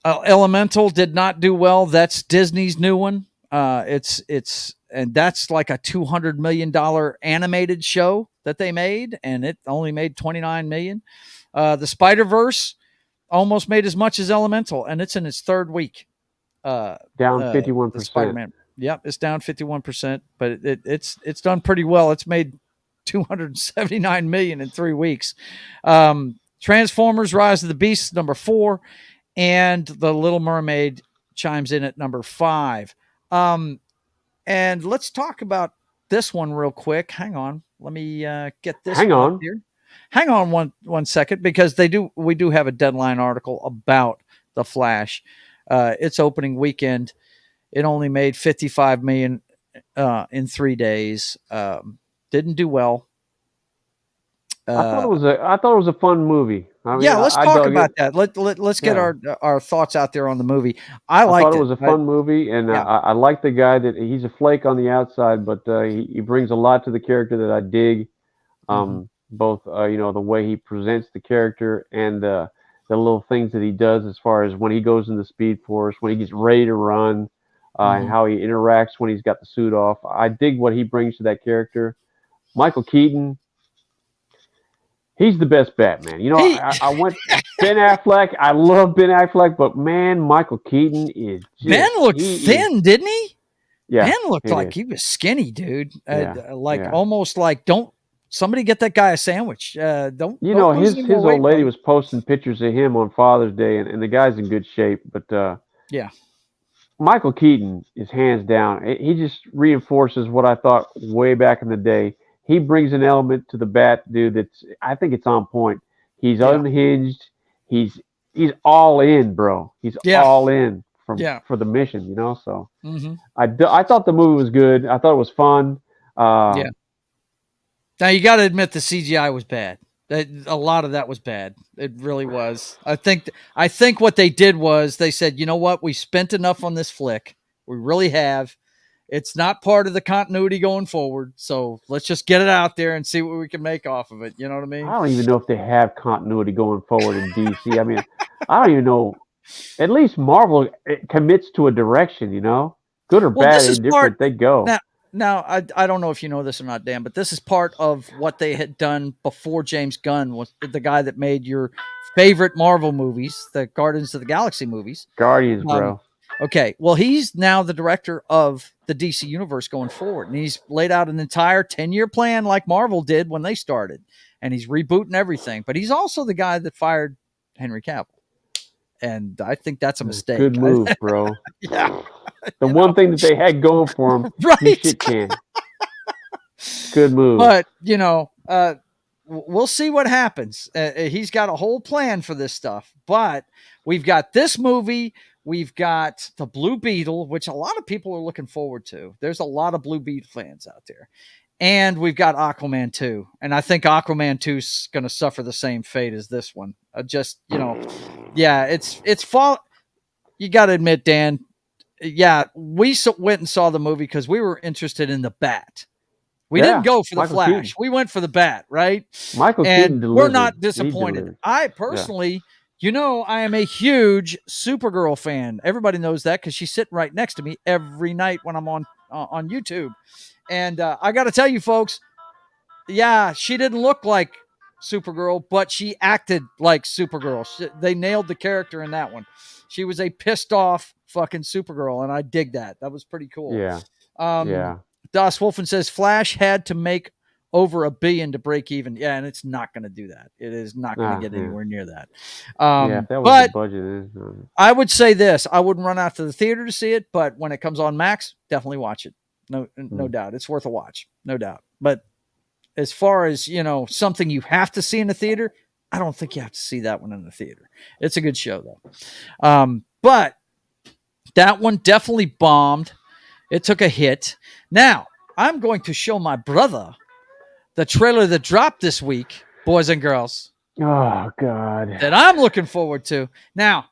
A: Elemental did not do well. That's Disney's new one. And that's like a $200 million animated show that they made, and it only made $29 million. The Spider-Verse almost made as much as Elemental, and it's in its third week.
B: Down 51%.
A: Spider-Man. Yep, it's down 51%, but it's done pretty well. It's made $279 million in 3 weeks. Transformers: Rise of the Beasts, number 4, and The Little Mermaid chimes in at number 5. And let's talk about this one real quick. Hang on. Let me get this one here. Hang on one second, because we do have a deadline article about The Flash. Its opening weekend, it only made $55 million in 3 days. Didn't do well.
B: I thought it was a fun movie. I mean,
A: let's talk about that. Let's get our thoughts out there on the movie. I thought
B: it was a fun movie, and I like the guy that he's a flake on the outside, but he brings a lot to the character that I dig. both the way he presents the character and the little things that he does as far as when he goes in the Speed Force, when he gets ready to run, and how he interacts when he's got the suit off. I dig what he brings to that character. Michael Keaton, he's the best Batman. I went Ben Affleck. I love Ben Affleck, but man, Michael Keaton is just,
A: Ben looked thin, didn't he?
B: Yeah,
A: Ben looked like he was skinny, dude.
B: Yeah,
A: Almost like, don't somebody get that guy a sandwich. Don't
B: his old lady was posting pictures of him on Father's Day, and the guy's in good shape. But
A: yeah,
B: Michael Keaton is hands down. He just reinforces what I thought way back in the day. He brings an element to the Bat, dude. I think it's on point. He's unhinged. He's all in, bro. He's all in for the mission, So I thought the movie was good. I thought it was fun.
A: Yeah. Now you got to admit the CGI was bad. A lot of that was bad. It really was. I think what they did was they said, you know what? We spent enough on this flick. We really have. It's not part of the continuity going forward. So let's just get it out there and see what we can make off of it. You know what I mean?
B: I don't even know if they have continuity going forward in DC. I mean, I don't even know. At least Marvel commits to a direction, good or bad, indifferent, they go.
A: Now, I don't know if you know this or not, Dan, but this is part of what they had done before James Gunn was the guy that made your favorite Marvel movies, the Guardians of the Galaxy movies.
B: Guardians, bro.
A: Okay, well, he's now the director of the DC Universe going forward, and he's laid out an entire 10-year plan like Marvel did when they started, and he's rebooting everything. But he's also the guy that fired Henry Cavill, and I think that's a mistake.
B: Good move, bro.
A: Yeah.
B: The one thing that they had going for him,
A: right?
B: You shit can. Good move.
A: But, we'll see what happens. He's got a whole plan for this stuff. But we've got this movie. We've got the Blue Beetle, which a lot of people are looking forward to. There's a lot of Blue Beetle fans out there. And we've got Aquaman 2. And I think Aquaman 2 is going to suffer the same fate as this one. It's fall. You got to admit, Dan, we went and saw the movie because we were interested in the Bat. We didn't go for the Flash. Keaton. We went for the Bat, right?
B: Michael Keaton delivered.
A: We're not disappointed. I personally, I am a huge Supergirl fan. Everybody knows that because she's sitting right next to me every night when I'm on YouTube. And I got to tell you, folks, she didn't look like Supergirl, but she acted like Supergirl. They nailed the character in that one. She was a pissed off fucking Supergirl, and I dig that. That was pretty cool.
B: Yeah.
A: Das Wolfen says Flash had to make over $1 billion to break even. Yeah, and it's not going to do that. It is not going to get anywhere near that.
B: If that was the budget.
A: I would say this: I wouldn't run out to the theater to see it, but when it comes on Max, definitely watch it. No doubt, it's worth a watch, no doubt. But as far as something you have to see in the theater, I don't think you have to see that one in the theater. It's a good show though. But that one definitely bombed. It took a hit. Now, I'm going to show my brother the trailer that dropped this week, boys and girls.
B: Oh, God.
A: That I'm looking forward to. Now,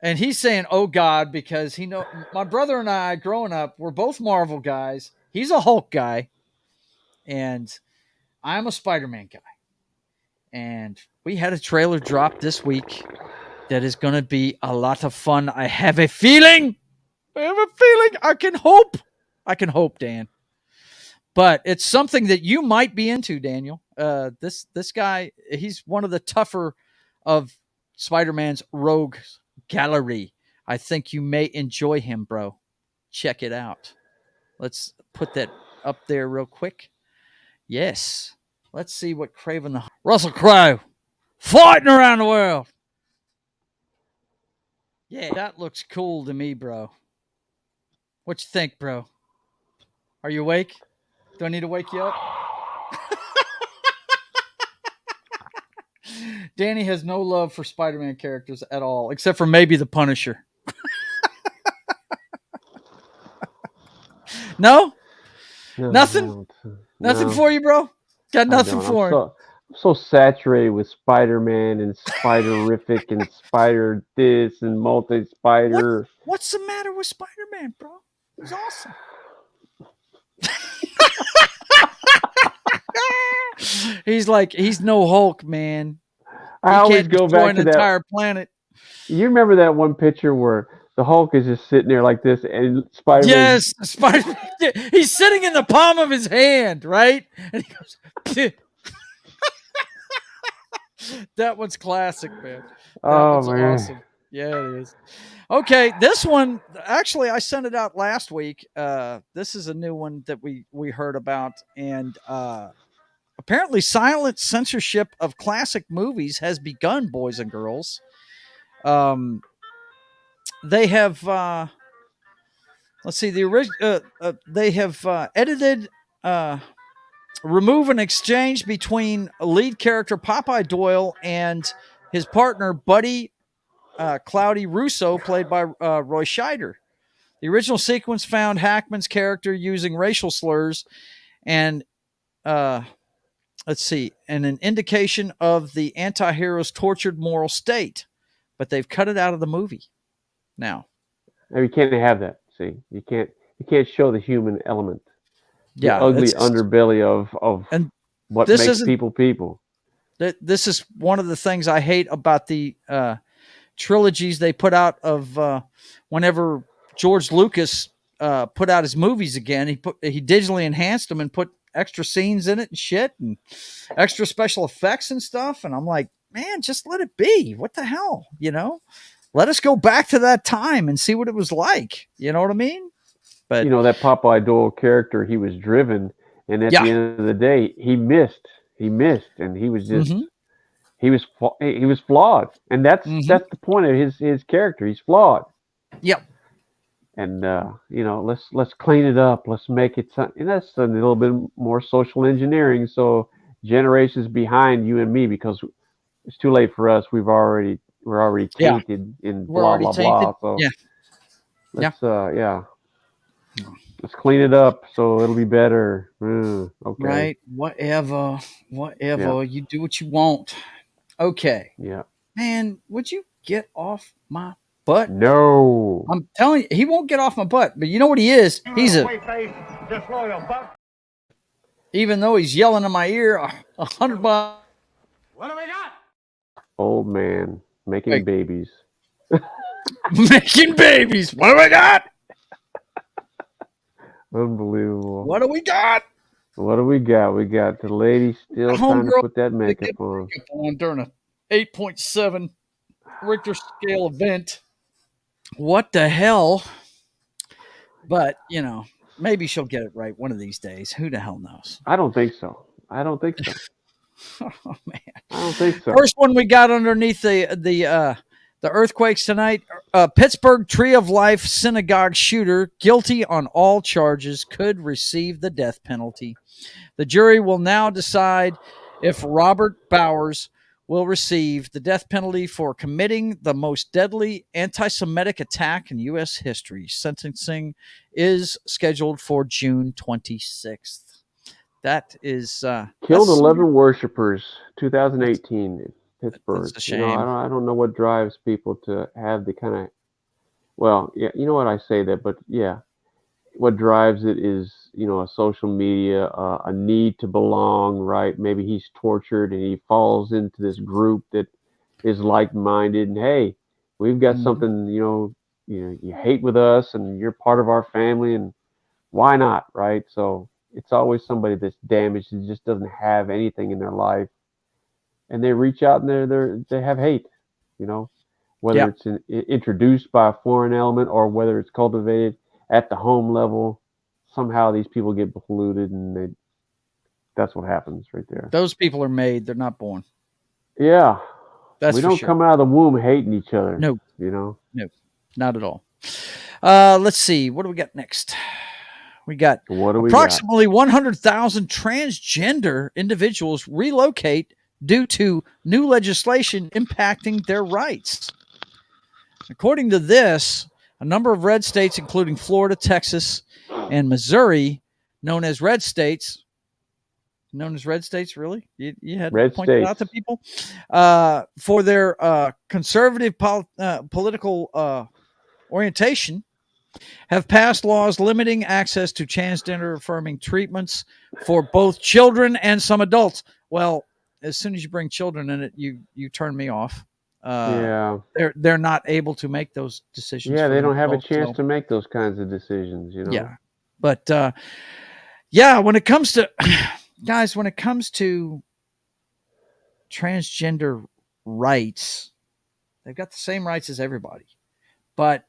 A: and he's saying, oh, God, because my brother and I, growing up, we're both Marvel guys. He's a Hulk guy. And I'm a Spider-Man guy. And we had a trailer drop this week that is going to be a lot of fun. I have a feeling. I can hope, Dan. But it's something that you might be into, Daniel. This guy, he's one of the tougher of Spider-Man's rogue gallery. I think you may enjoy him, bro. Check it out. Let's put that up there real quick. Yes. Let's see what Russell Crowe fighting around the world. Yeah, that looks cool to me, bro. What you think, bro? Are you awake? Do I need to wake you up? Danny has no love for Spider-Man characters at all, except for maybe the Punisher. No? Nothing? Nothing for you, bro? Got nothing for him.
B: I'm so saturated with Spider-Man and Spiderific and Spider this and multi-spider.
A: What's the matter with Spider-Man, bro? He's awesome. He's no Hulk, man.
B: I
A: He
B: always
A: can't
B: go
A: destroy
B: back
A: an
B: to that.
A: entire planet.
B: You remember that one picture where the Hulk is just sitting there like this, and Spider-Man.
A: Yes, Spider. He's sitting in the palm of his hand, right? And he goes. That one's classic, man. That one's
B: man.
A: awesome. Yeah, it is. Okay, this one actually I sent it out last week. This is a new one that we heard about, and apparently silent censorship of classic movies has begun, boys and girls. They have let's see, they have edited remove an exchange between a lead character Popeye Doyle and his partner Buddy Cloudy Russo, played by Roy Scheider. The original sequence found Hackman's character using racial slurs and let's see, and an indication of the anti-hero's tortured moral state, but they've cut it out of the movie now.
B: No, you can't have that. See, you can't show the human element. The
A: Yeah,
B: ugly underbelly of
A: and
B: what
A: this
B: makes
A: isn't-
B: people.
A: This is one of the things I hate about the trilogies they put out of whenever George Lucas put out his movies again. He digitally enhanced them and put extra scenes in it and shit and extra special effects and stuff. And I'm like, man, just let it be. What the hell? Let us go back to that time and see what it was like. You know what I mean? But
B: that Popeye Doyle character, he was driven, and at the end of the day, he missed, and he was just he was flawed, and that's the point of his character. He's flawed.
A: Yep.
B: And let's clean it up. Let's make it. And that's a little bit more social engineering. So generations behind you and me, because it's too late for us. We're already tainted in blah blah blah. So let's clean it up so it'll be better. Okay.
A: Right. Whatever. Yeah. You do what you want. Okay.
B: Yeah.
A: Man, would you get off my butt?
B: No.
A: I'm telling you, he won't get off my butt. But you know what he is? He's even though he's yelling in my ear 100 miles.
C: What do we got?
B: Old man making babies.
A: Making babies. What do we got?
B: Unbelievable.
A: What do we got?
B: What do we got? We got the lady still trying to put that makeup on.
A: During a 8.7 Richter scale event. What the hell? But, maybe she'll get it right one of these days. Who the hell knows?
B: I don't think so.
A: Oh, man.
B: I don't think so.
A: First one we got underneath the earthquakes tonight. Pittsburgh Tree of Life synagogue shooter, guilty on all charges, could receive the death penalty. The jury will now decide if Robert Bowers will receive the death penalty for committing the most deadly anti-Semitic attack in U.S. history. Sentencing is scheduled for June 26th. That is...
B: Killed 11 worshipers, 2018 in Pittsburgh.
A: That's a shame.
B: I don't know what drives people to have the kind of... Well, yeah, you know what, I say that, but yeah. What drives it is, a social media, a need to belong, right? Maybe he's tortured and he falls into this group that is like-minded. And hey, we've got something, you hate with us and you're part of our family, and why not, right? So it's always somebody that's damaged and just doesn't have anything in their life. And they reach out and they have hate, whether it's introduced by a foreign element or whether it's cultivated at the home level. Somehow these people get polluted, and that's what happens right there.
A: Those people are made. They're not born.
B: Yeah.
A: We
B: don't come out of the womb hating each other.
A: No.
B: No,
A: not at all. Let's see. What do we got next? We got approximately 100,000 transgender individuals relocate due to new legislation impacting their rights. According to this, a number of red states, including Florida, Texas, and Missouri, known as red states, really? You had
B: red
A: to point that out to people? For their conservative political orientation, have passed laws limiting access to transgender affirming treatments for both children and some adults. Well, as soon as you bring children in it, you turn me off.
B: Yeah.
A: They're not able to make those decisions.
B: Yeah,
A: for
B: they don't have a
A: themselves,
B: chance
A: so-
B: to make those kinds of decisions, you know?
A: Yeah. But yeah, when it comes to guys, when it comes to transgender rights, they've got the same rights as everybody. But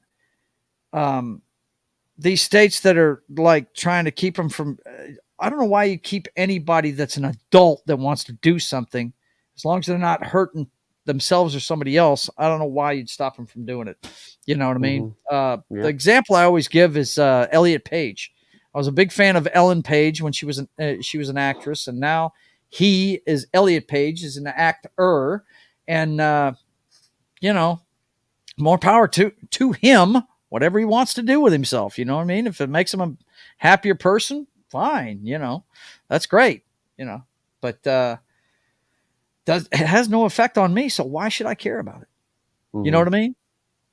A: these states that are like trying to keep them from I don't know why you keep anybody that's an adult that wants to do something, as long as they're not hurting themselves or somebody else. I don't know why you'd stop them from doing it. You know what I mean?
B: Yeah.
A: The example I always give is Elliot Page. I was a big fan of Ellen Page when she was an actress, and now he is Elliot Page is an actor, and you know, more power to him. Whatever he wants to do with himself, you know what I mean? If it makes him a happier person, fine, you know, that's great, you know. But it has no effect on me, so why should I care about it? You know what I mean?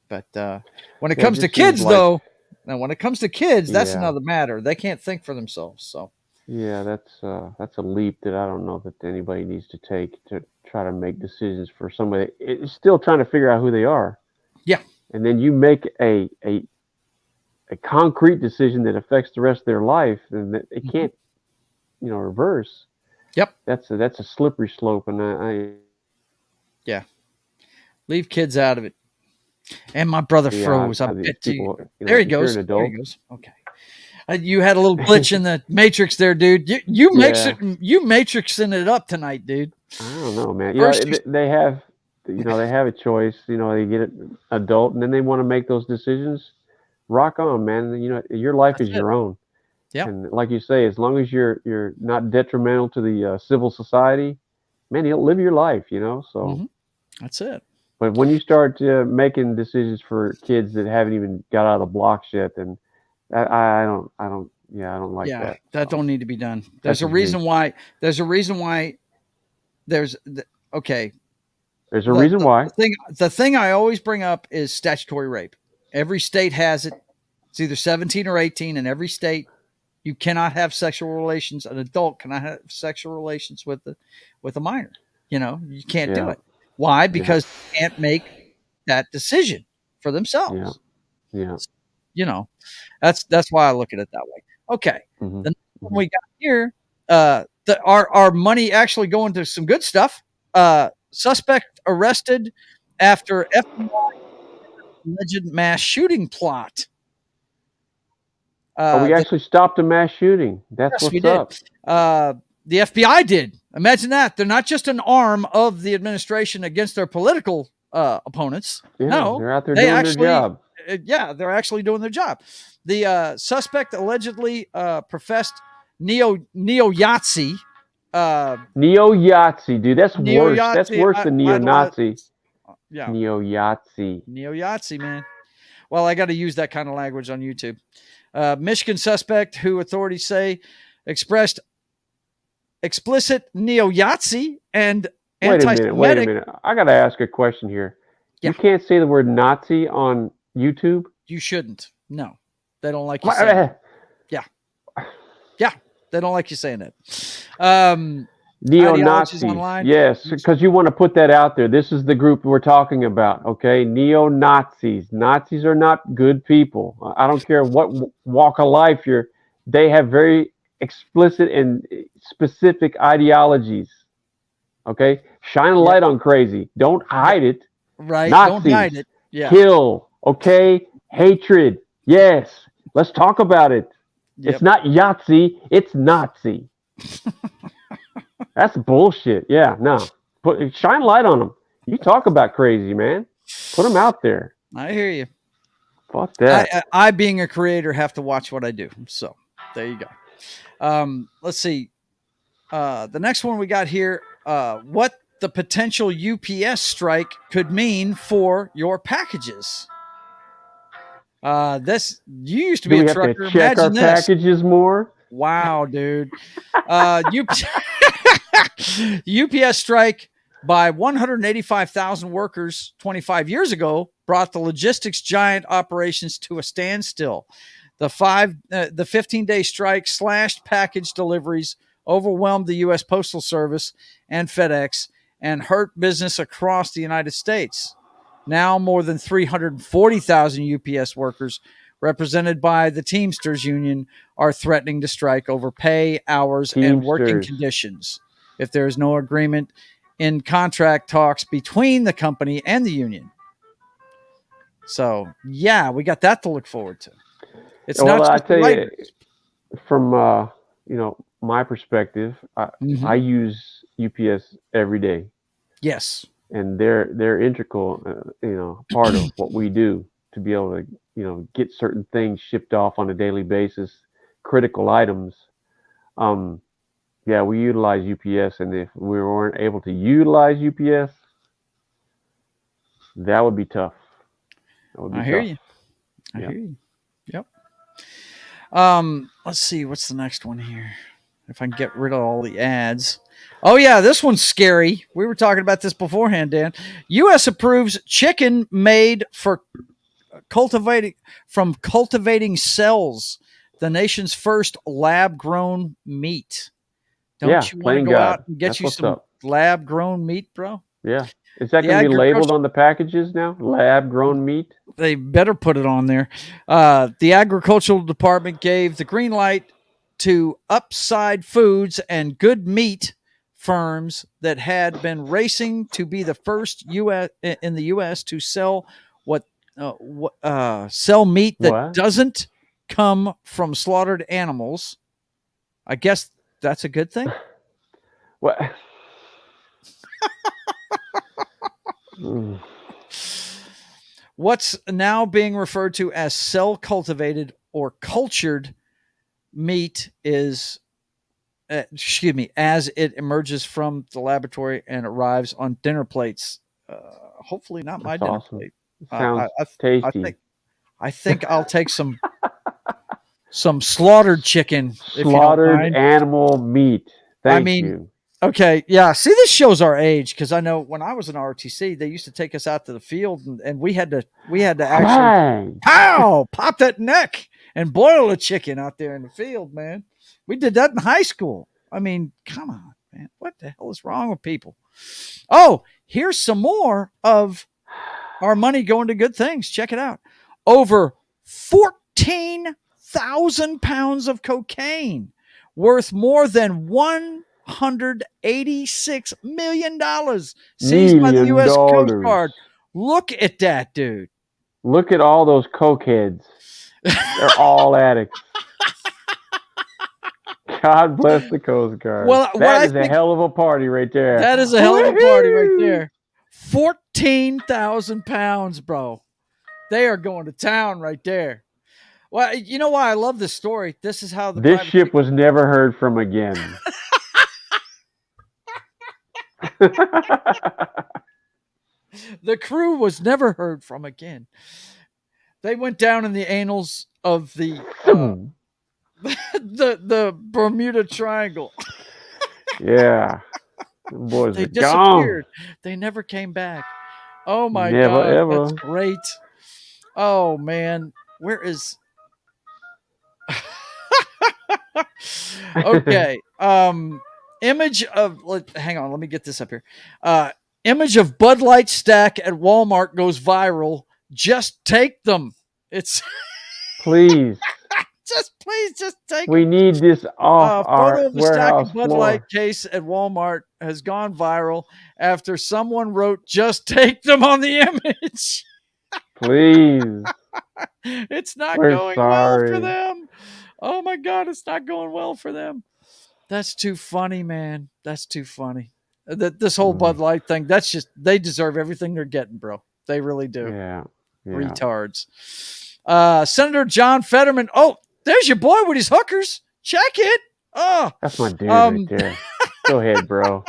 A: But when it comes to kids, though, now when it comes to kids, that's another matter. They can't think for themselves. So
B: yeah, that's a leap that I don't know that anybody needs to take to try to make decisions for somebody. It's still trying to figure out who they are.
A: Yeah. And
B: then you make a concrete decision that affects the rest of their life, and that it can't, you know, reverse.
A: Yep.
B: That's a slippery slope, and
A: yeah, leave kids out of it. And my brother froze. I bet you. There he goes. There he goes. Okay. You had a little glitch in the matrix there, dude. You matrixing it up tonight, dude.
B: I don't know, man. You know, they have. You know, they have a choice. You know, they get an adult, and then they want to make those decisions. Rock on, man. You know, your life is your own.
A: Yeah.
B: And like you say, as long as you're not detrimental to the civil society, man, you'll live your life. You know, so
A: that's it.
B: But when you start making decisions for kids that haven't even got out of the blocks yet, then I don't like that.
A: Yeah, that don't need to be done. There's a reason why. There's a reason why. There's a reason why. The thing I always bring up is statutory rape. Every state has it. It's either 17 or 18 in every state. You cannot have sexual relations. An adult cannot have sexual relations with a minor. You know, you can't do it. Why? Because they can't make that decision for themselves.
B: Yeah.
A: You know, that's why I look at it that way. Okay. The next one we got here, our money actually going to some good stuff. Suspect arrested after FBI alleged mass shooting plot.
B: We actually stopped a mass shooting. That's what's up.
A: The FBI did. Imagine that. They're not just an arm of the administration against their political opponents.
B: Yeah,
A: no,
B: they're out there doing their job.
A: Yeah, they're actually doing their job. The suspect allegedly professed neo-Yahtzee.
B: Neo-Yahtzee, dude. That's worse. That's worse than neo-Nazi.
A: Yeah.
B: Neo-Yahtzee.
A: Neo-Yahtzee, man. Well, I got to use that kind of language on YouTube. Michigan suspect, who authorities say expressed explicit neo-Yahtzee and anti-Semitic.
B: Wait a minute. I got to ask a question here. Yeah. You can't say the word Nazi on YouTube?
A: You shouldn't. No. They don't like you saying it. Yeah. Yeah. They don't like you saying it.
B: Neo-Nazis. Yes, because you want to put that out there. This is the group we're talking about, okay? Neo-Nazis. Nazis are not good people. I don't care what walk of life they have very explicit and specific ideologies, okay? Shine a light on crazy. Don't hide it.
A: Right,
B: Nazis,
A: don't hide it. Yeah.
B: Kill, okay? Hatred. Yes. Let's talk about it. Yep. It's not Yahtzee, it's Nazi. That's bullshit. Yeah, no. Shine light on them. You talk about crazy, man. Put them out there.
A: I hear you.
B: Fuck that.
A: I being a creator, have to watch what I do. So there you go. Let's see. The next one we got here. What the potential UPS strike could mean for your packages. You used to be a trucker.
B: Do we have to check our packages more?
A: Wow, dude. UPS strike by 185,000 workers 25 years ago brought the logistics giant operations to a standstill. The 15-day strike slashed package deliveries, overwhelmed the U.S. Postal Service and FedEx, and hurt business across the United States. Now more than 340,000 UPS workers, represented by the Teamsters Union, are threatening to strike over pay, hours, and working conditions if there is no agreement in contract talks between the company and the union. So, yeah, we got that to look forward to. It's
B: well,
A: not
B: I
A: just
B: tell
A: writers.
B: you, from my perspective, I use UPS every day.
A: Yes.
B: And they're integral, part of what we do to be able to, get certain things shipped off on a daily basis, critical items. Yeah, we utilize UPS, and if we weren't able to utilize UPS, that would be tough.
A: I hear you. I hear you. Yep. Let's see. What's the next one here? If I can get rid of all the ads. Oh, yeah, this one's scary. We were talking about this beforehand, Dan. U.S. approves chicken made for cultivating cells, the nation's first lab-grown meat. Don't you want to go out and get you some lab-grown meat, bro?
B: Yeah. Is that going to be labeled on the packages now? Lab-grown meat?
A: They better put it on there. The agricultural department gave the green light to Upside Foods and Good Meat firms that had been racing to be the first in the U.S. to sell sell meat that doesn't come from slaughtered animals. I guess that's a good thing.
B: What?
A: What's now being referred to as cell cultivated or cultured meat is, as it emerges from the laboratory and arrives on dinner plates. Hopefully not my dinner plate.
B: Sounds tasty.
A: I think I'll take some slaughtered chicken.
B: Slaughtered animal meat. Thank you.
A: Okay, yeah. See, this shows our age because I know when I was in ROTC, they used to take us out to the field and we had to actually pop that neck and boil a chicken out there in the field, man. We did that in high school. I mean, come on, man. What the hell is wrong with people? Oh, here's some more of our money going to good things. Check it out. Over 14,000 pounds of cocaine worth more than $186 million seized by the U.S. Coast Guard. Look at that, dude.
B: Look at all those cokeheads. They're all addicts. God bless the Coast Guard.
A: Well,
B: that is a hell of a party right there.
A: That is a hell of a party right there. 14,000 pounds, bro. They are going to town right there. Well, you know why I love this story? This is how
B: this ship was never heard from again.
A: The crew was never heard from again. They went down in the annals of the the Bermuda Triangle.
B: Yeah. The boys
A: they
B: disappeared.
A: Gone. They never came back. Oh my God. Ever. That's great. Oh man. Where is okay. Image of hang on, let me get this up here. Image of Bud Light stack at Walmart goes viral. Just take them. It's
B: please.
A: Just take
B: we them. Need this off our
A: photo of the
B: warehouse
A: stack of Bud Light case at Walmart has gone viral after someone wrote "just take them" on the image.
B: Please.
A: It's not going well for them. Oh my God, it's not going well for them. That's too funny, man. That's too funny. This whole Bud Light thing, that's just, they deserve everything they're getting, bro. They really do.
B: Yeah.
A: Retards. Senator John Fetterman. Oh, there's your boy with his hookers. Check it. Oh,
B: that's my dude right there. Go ahead, bro.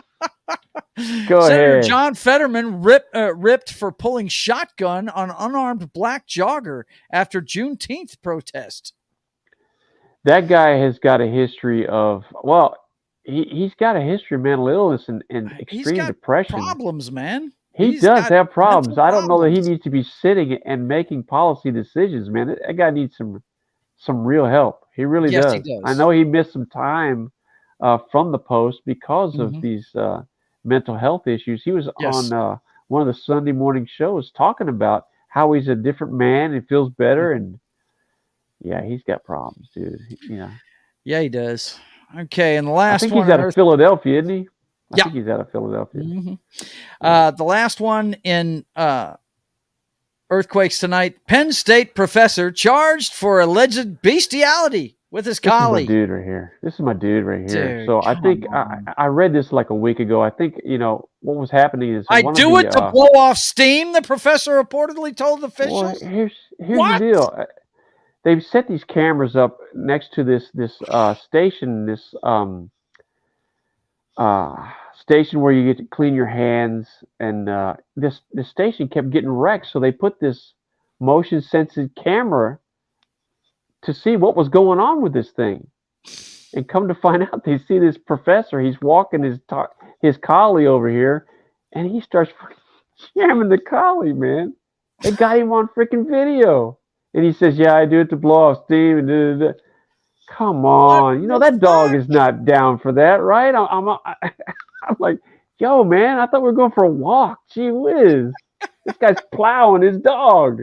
A: Senator John Fetterman ripped for pulling shotgun on unarmed black jogger after Juneteenth protest.
B: That guy has got a history of, well, he's got a history of mental illness and
A: He's
B: extreme
A: got
B: depression.
A: problems, man.
B: He
A: He's
B: does
A: got
B: have problems.
A: mental
B: I don't know that he
A: problems.
B: needs to be sitting and making policy decisions, man. That guy needs some real help. He really
A: Yes, he
B: does. I
A: does.
B: know he missed some time from the post because of
A: Mhm.
B: these mental health issues. He was
A: Yes.
B: on one of the Sunday morning shows talking about how he's a different man and feels better. And yeah, he's got problems, dude. You know,
A: Yeah, he does. Okay, and the
B: I
A: last
B: think
A: one
B: he's
A: on
B: out of
A: Earth.
B: Philadelphia, isn't he? I
A: Yeah.
B: think he's out of Philadelphia.
A: Mhm. The last one in earthquakes tonight. Penn State professor charged for alleged bestiality with his
B: This is my
A: colleague.
B: dude right here. This is my dude right here.
A: Dude,
B: So I think
A: come on.
B: I read this like a week ago. I think what was happening is
A: I
B: one of
A: do
B: the
A: it to blow off steam, the professor reportedly told
B: well,
A: officials.
B: here's the
A: What?
B: deal. They've set these cameras up next to this station, this station where you get to clean your hands, and this station kept getting wrecked. So they put this motion sensitive camera to see what was going on with this thing. And come to find out, they see this professor. He's walking his collie over here, and he starts jamming the collie, man. They got him on freaking video. And he says, "Yeah, I do it to blow off steam." And da, da, da. Come on,
A: What
B: that
A: the
B: dog
A: fuck?
B: is not down for that, right? I'm like, yo, man, I thought we were going for a walk. Gee whiz, this guy's plowing his dog.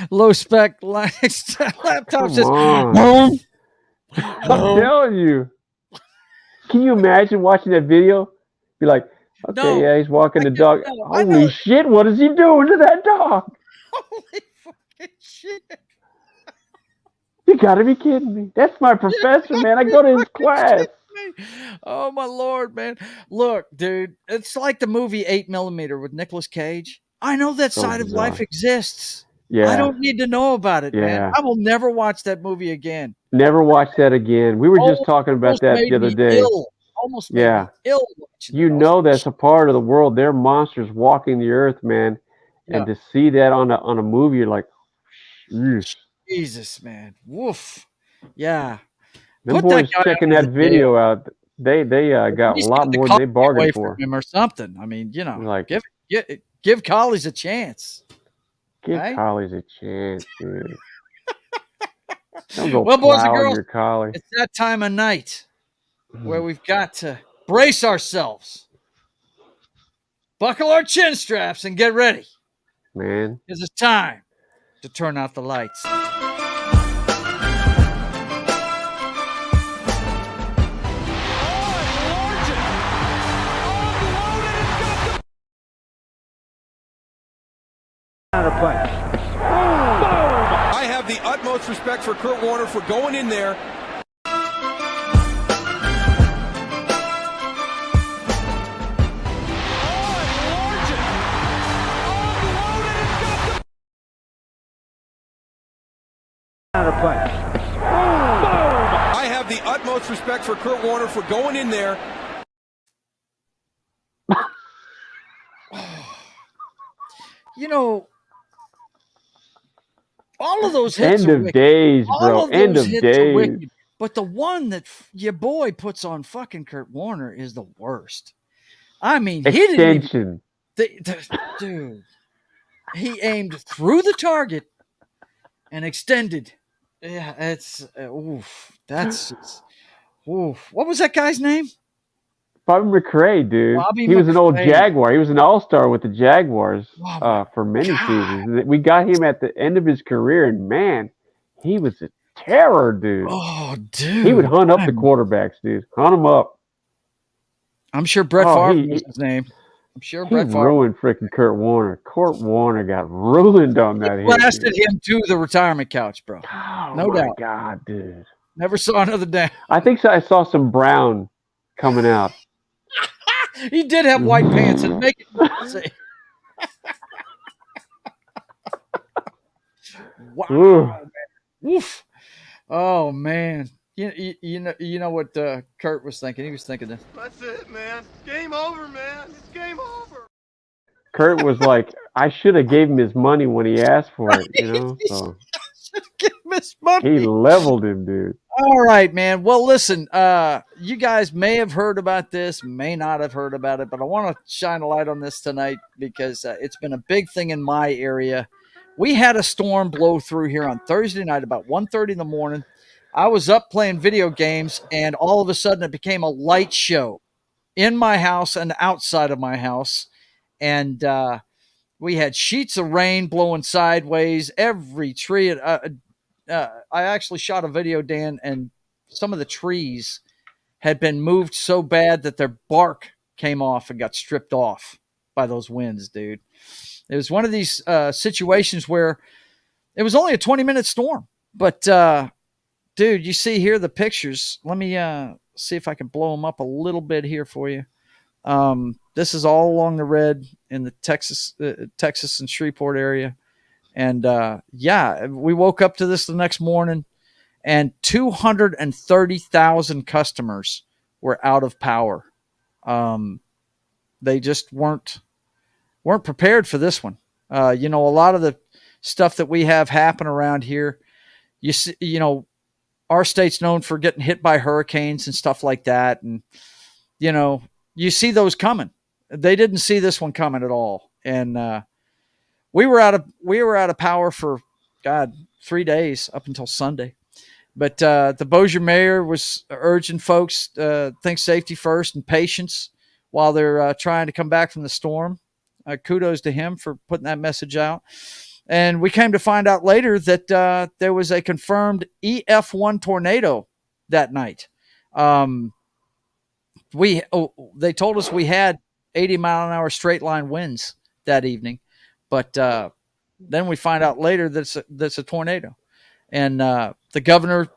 A: Low spec laptop
B: Come
A: says,
B: on. I'm telling you. Can you imagine watching that video? Be like, okay,
A: No,
B: yeah, he's walking the
A: I
B: dog.
A: know, I know.
B: Holy shit, what is he doing to that dog?
A: Holy fucking shit.
B: You gotta be kidding me. That's my professor, man. I go to his class.
A: Oh my Lord, man. Look, dude, it's like the movie 8mm with Nicolas Cage. I know that
B: So
A: side of life
B: bizarre.
A: exists.
B: Yeah.
A: I don't need to know about it, man.
B: Yeah.
A: I will never watch that movie again.
B: Never watch that again. We were just talking about that
A: Made
B: the other
A: me
B: day.
A: ill. Almost made
B: Yeah.
A: me ill watching
B: You
A: it.
B: know that's a part of the world. They're monsters walking the earth, man.
A: Yeah.
B: And to see that on a movie, you're like, "Eesh."
A: Jesus, man. Woof. Yeah.
B: Them
A: Put that
B: boys
A: guy
B: checking
A: under
B: that
A: the jail.
B: video out. They got a
A: Please
B: lot
A: get the
B: more than they
A: collie
B: bargained
A: away
B: for.
A: from him or something. I mean,
B: Like,
A: give collies a chance.
B: give
A: Right?
B: collies a chance, dude. Don't go
A: Well, boys and
B: plowing
A: girls,
B: your collie.
A: it's that time of night where we've got to brace ourselves, buckle our chin straps, and get ready.
B: Man.
A: Because it's time to turn out the lights.
C: I have the utmost respect for Kurt Warner for going in there. I have the utmost respect for Kurt Warner for going in there.
A: You know, all of those hits
B: End
A: are
B: of
A: wicked.
B: days,
A: All
B: bro.
A: of
B: End
A: those
B: of
A: hits are
B: days.
A: wicked. But the one that your boy puts on fucking Kurt Warner is the worst. I mean, he didn't even,
B: Extension.
A: dude. He aimed through the target and extended. Yeah, it's oof. That's oof. What was that guy's name?
B: Bobby McRae, dude.
A: Bobby
B: He was an old
A: McRae.
B: Jaguar. He was an all-star with the Jaguars
A: Oh, my
B: for many
A: God.
B: seasons. We got him at the end of his career, and man, he was a terror, dude.
A: Oh, dude.
B: He would hunt up the quarterbacks, dude. Hunt them up.
A: I'm sure Brett
B: Oh,
A: Favre
B: he-
A: was his name. I'm sure
B: He
A: Brett Favre
B: ruined freaking Kurt Warner. Kurt Warner got ruined on that hit.
A: blasted
B: dude.
A: him to the retirement couch, bro.
B: Oh,
A: No
B: my
A: doubt.
B: God, dude.
A: Never saw another day.
B: I think I saw some brown coming out.
A: He did have white pants and make it say. Wow.
B: Ooh.
A: Man. Woof. Oh man. You know what Kurt was thinking? He was thinking this.
C: That's it, man. Game over, man. It's game over.
B: Kurt was like, I should have gave him his money when he asked for it, you know? So
A: Should give Miss Money.
B: He leveled him, dude.
A: All right, man. Well, listen, you guys may have heard about this, may not have heard about it, but I want to shine a light on this tonight because it's been a big thing in my area. We had a storm blow through here on Thursday night about 1:30 in the morning. I was up playing video games, and all of a sudden it became a light show in my house and outside of my house. And we had sheets of rain blowing sideways, every tree. I actually shot a video, Dan, and some of the trees had been moved so bad that their bark came off and got stripped off by those winds, dude. It was one of these situations where it was only a 20-minute storm. But, dude, you see here the pictures. Let me see if I can blow them up a little bit here for you. This is all along the red in the Texas and Shreveport area. And, we woke up to this the next morning, and 230,000 customers were out of power. They just weren't prepared for this one. A lot of the stuff that we have happen around here, you see, our state's known for getting hit by hurricanes and stuff like that. And, you see those coming. They didn't see this one coming at all. And, we were out of power for 3 days up until Sunday. But the Bossier mayor was urging folks think safety first and patience while they're trying to come back from the storm. Kudos to him for putting that message out. And we came to find out later that there was a confirmed EF1 tornado that night. They told us we had 80-mile-an-hour straight line winds that evening. But then we find out later that's a tornado. And the governor,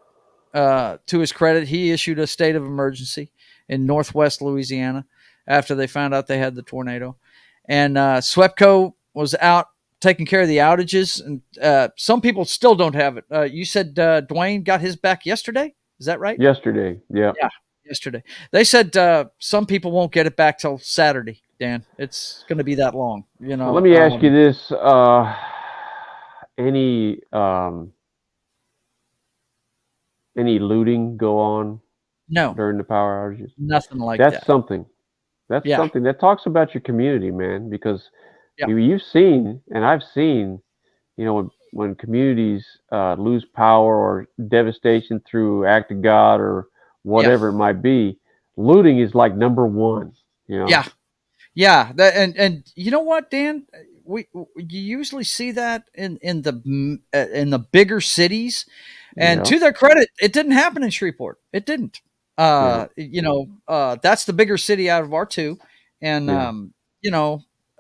A: to his credit, he issued a state of emergency in northwest Louisiana after they found out they had the tornado. And SWEPCO was out taking care of the outages. And some people still don't have it. You said Dwayne got his back yesterday? Is that right?
B: Yesterday, yeah. Yeah,
A: yesterday. They said some people won't get it back till Saturday. Dan, it's going to be that long,
B: Well, let me ask you this: any looting go on?
A: No,
B: during the power outages.
A: Nothing like that.
B: That's something. That's something that talks about your community, man. Because you've seen, and I've seen, when communities lose power or devastation through act of God or whatever it might be, looting is like number one.
A: Yeah, and you know what, Dan? You usually see that in the bigger cities, and to their credit, it didn't happen in Shreveport. It didn't. That's the bigger city out of our two, and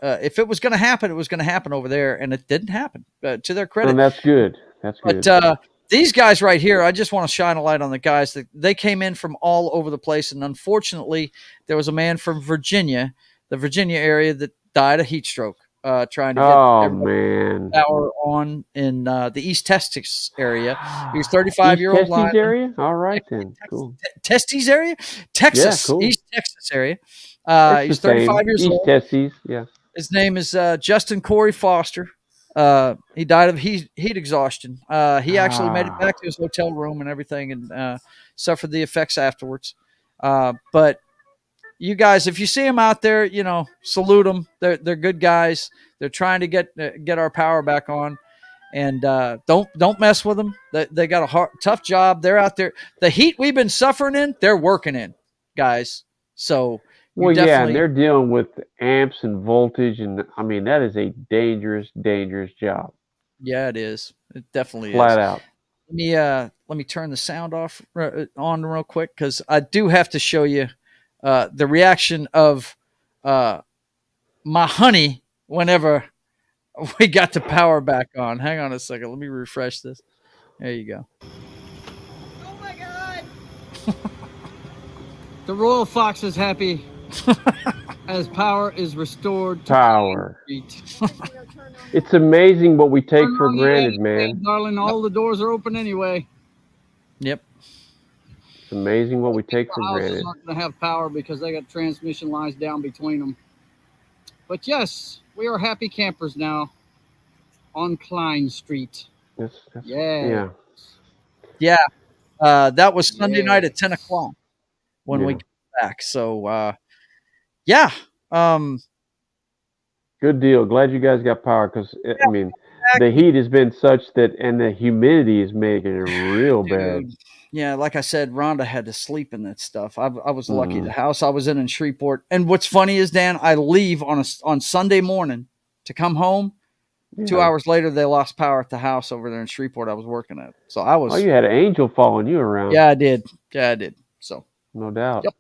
A: if it was going to happen, it was going to happen over there, and it didn't happen. To their credit,
B: and that's good. That's good.
A: But these guys right here, I just want to shine a light on the guys that they came in from all over the place, and unfortunately, there was a man from Virginia. The Virginia area that died of heat stroke, trying to get power on in the East Texas area. He was 35-year-old lineman.
B: Area? All right, then. Cool.
A: Testes area? Texas. Yeah, cool. East Texas area. He's 35 years old.
B: East Testes, yeah.
A: His name is Justin Corey Foster. He died of heat exhaustion. He actually made it back to his hotel room and everything and suffered the effects afterwards. But you guys, if you see them out there, salute them. They're good guys. They're trying to get our power back on, and don't mess with them. They got a tough job. They're out there. The heat we've been suffering in, they're working in, guys. So
B: and they're dealing with amps and voltage, and I mean that is a dangerous job.
A: Yeah, it is. It definitely
B: flat out.
A: Let me turn the sound on real quick because I do have to show you. The reaction of my honey whenever we got the power back on. Hang on a second. Let me refresh this. There you go.
H: Oh, my God.
A: The Royal Fox is happy as power is restored.
B: Power. It's amazing what we take for granted, man.
A: Darling, all the doors are open anyway. Yep.
B: It's amazing what we take for granted.
I: Houses aren't going to have power because they got transmission lines down between them. But yes, we are happy campers now on Klein Street.
B: Yeah.
A: Yeah. That was Sunday night at 10
I: Yes.
A: o'clock when
B: Yeah.
A: we got back. So, yeah.
B: Good deal. Glad you guys got power because, I mean, the
A: Exactly,
B: heat has been such that, and the humidity is making it real bad.
A: dude. Yeah, like I said, Rhonda had to sleep in that stuff. I was lucky.
B: Mhm.
A: The house I was in Shreveport. And what's funny is, Dan, I leave on Sunday morning to come home. 2
B: Yeah.
A: hours later, they lost power at the house over there in Shreveport I was working at. So I
B: Oh,
A: was,
B: you had an angel following you around.
A: yeah, I did. Yeah, I did. So,
B: No doubt.
A: Yep.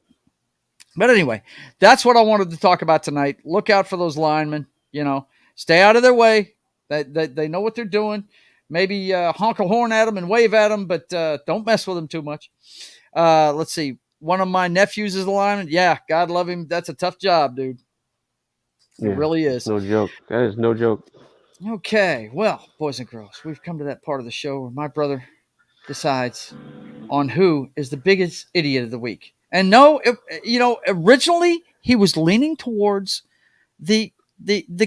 A: But anyway, that's what I wanted to talk about tonight. Look out for those linemen. Stay out of their way. They know what they're doing. Maybe honk a horn at them and wave at them, but don't mess with them too much. Let's see. One of my nephews is a lineman. Yeah, God love him. That's a tough job, dude.
B: Yeah.
A: It really is.
B: No joke. That is no joke.
A: Okay, well, boys and girls, we've come to that part of the show where my brother decides on who is the biggest idiot of the week. And no, originally he was leaning towards the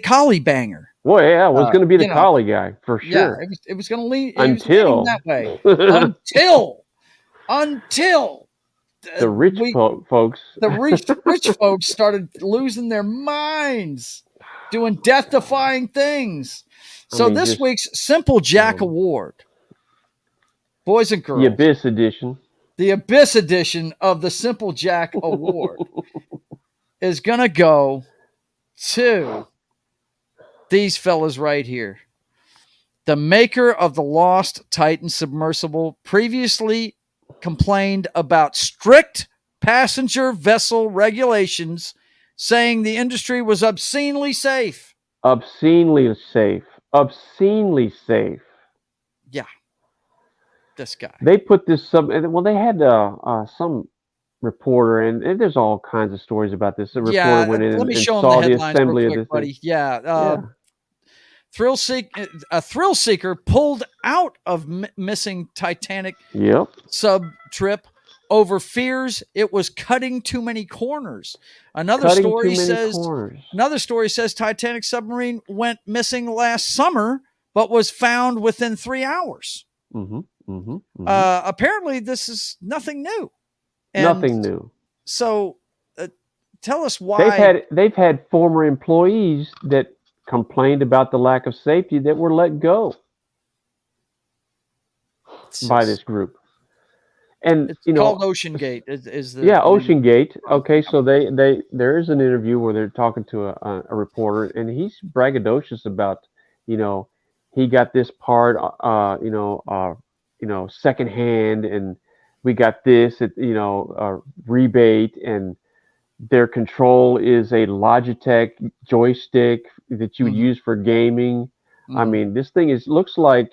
A: collie banger.
B: Well, yeah, I was going to be the
A: you know,
B: collie guy for
A: Yeah,
B: sure.
A: it was going to lean
B: Until
A: that way until
B: the rich folks.
A: the rich folks started losing their minds, doing death-defying things. So this week's Simple Jack Award, boys and girls,
B: The Abyss edition.
A: The Abyss edition of the Simple Jack Award is going to go to these fellas right here. The maker of the Lost Titan Submersible previously complained about strict passenger vessel regulations, saying the industry was obscenely safe.
B: Obscenely safe. Obscenely safe.
A: Yeah. This guy.
B: They put this they had some reporter, and there's all kinds of stories about this. The reporter went in and saw the assembly of this
A: buddy.
B: thing.
A: Yeah. A thrill seeker pulled out of missing Titanic sub trip over fears it was cutting too many corners. Another story says Titanic submarine went missing last summer, but was found within 3 hours. Apparently, this is nothing new.
B: Nothing new.
A: So, tell us why
B: they've had former employees that complained about the lack of safety that were let go by this group. And
A: it's called Ocean Gate.
B: Ocean Gate. Okay, so there is an interview where they're talking to a reporter, and he's braggadocious about, he got this part, secondhand, and we got this at rebate, and their control is a Logitech joystick that you would use for gaming. I mean, this thing looks like,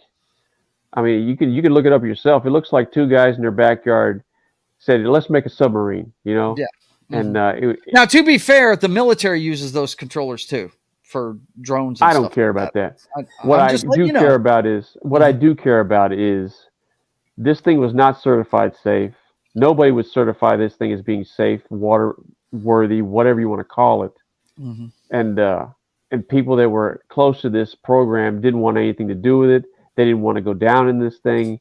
B: you can look it up yourself. It looks like two guys in their backyard said, let's make a submarine,
A: Yeah.
B: And
A: now, to be fair, the military uses those controllers too for drones.
B: I don't care about that. What I do care about is this thing was not certified safe. Nobody would certify this thing as being safe, water worthy, whatever you want to call it. And people that were close to this program didn't want anything to do with it. They didn't want to go down in this thing,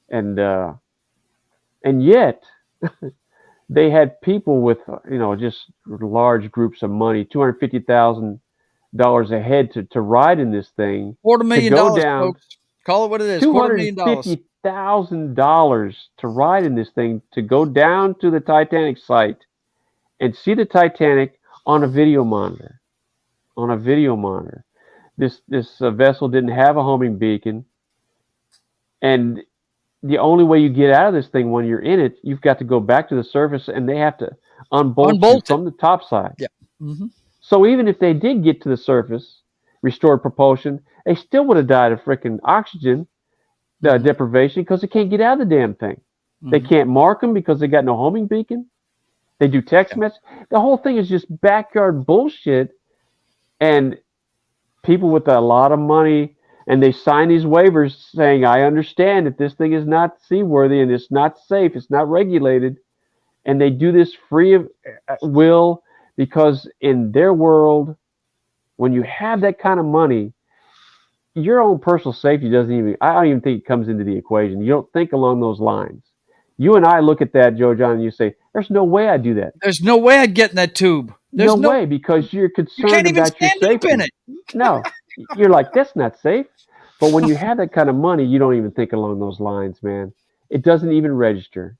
B: and yet they had people with just large groups of money, $250,000 a head to ride in this thing.
A: $250,000, folks. Call it what it is.
B: $250,000 to ride in this thing, to go down to the Titanic site and see the Titanic on a video monitor. This vessel didn't have a homing beacon, and the only way you get out of this thing when you're in it, you've got to go back to the surface, and they have to unbolt you from the top side.
A: Yeah.
B: So even if they did get to the surface, restored propulsion, they still would have died of freaking oxygen deprivation because they can't get out of the damn thing. They can't mark them because they got no homing beacon. They do text message. The whole thing is just backyard bullshit. And people with a lot of money, and they sign these waivers saying, I understand that this thing is not seaworthy and it's not safe, it's not regulated. And they do this free of will because in their world, when you have that kind of money, your own personal safety I don't even think it comes into the equation. You don't think along those lines. You and I look at that, Joe John, and you say, there's no way I'd do that.
A: There's no way I'd get in that tube. There's
B: no way, because you're
A: you
B: concerned
A: can't even
B: about your
A: stand up
B: safety.
A: in it.
B: No, you're like, that's not safe. But when you have that kind of money, you don't even think along those lines, man. It doesn't even register.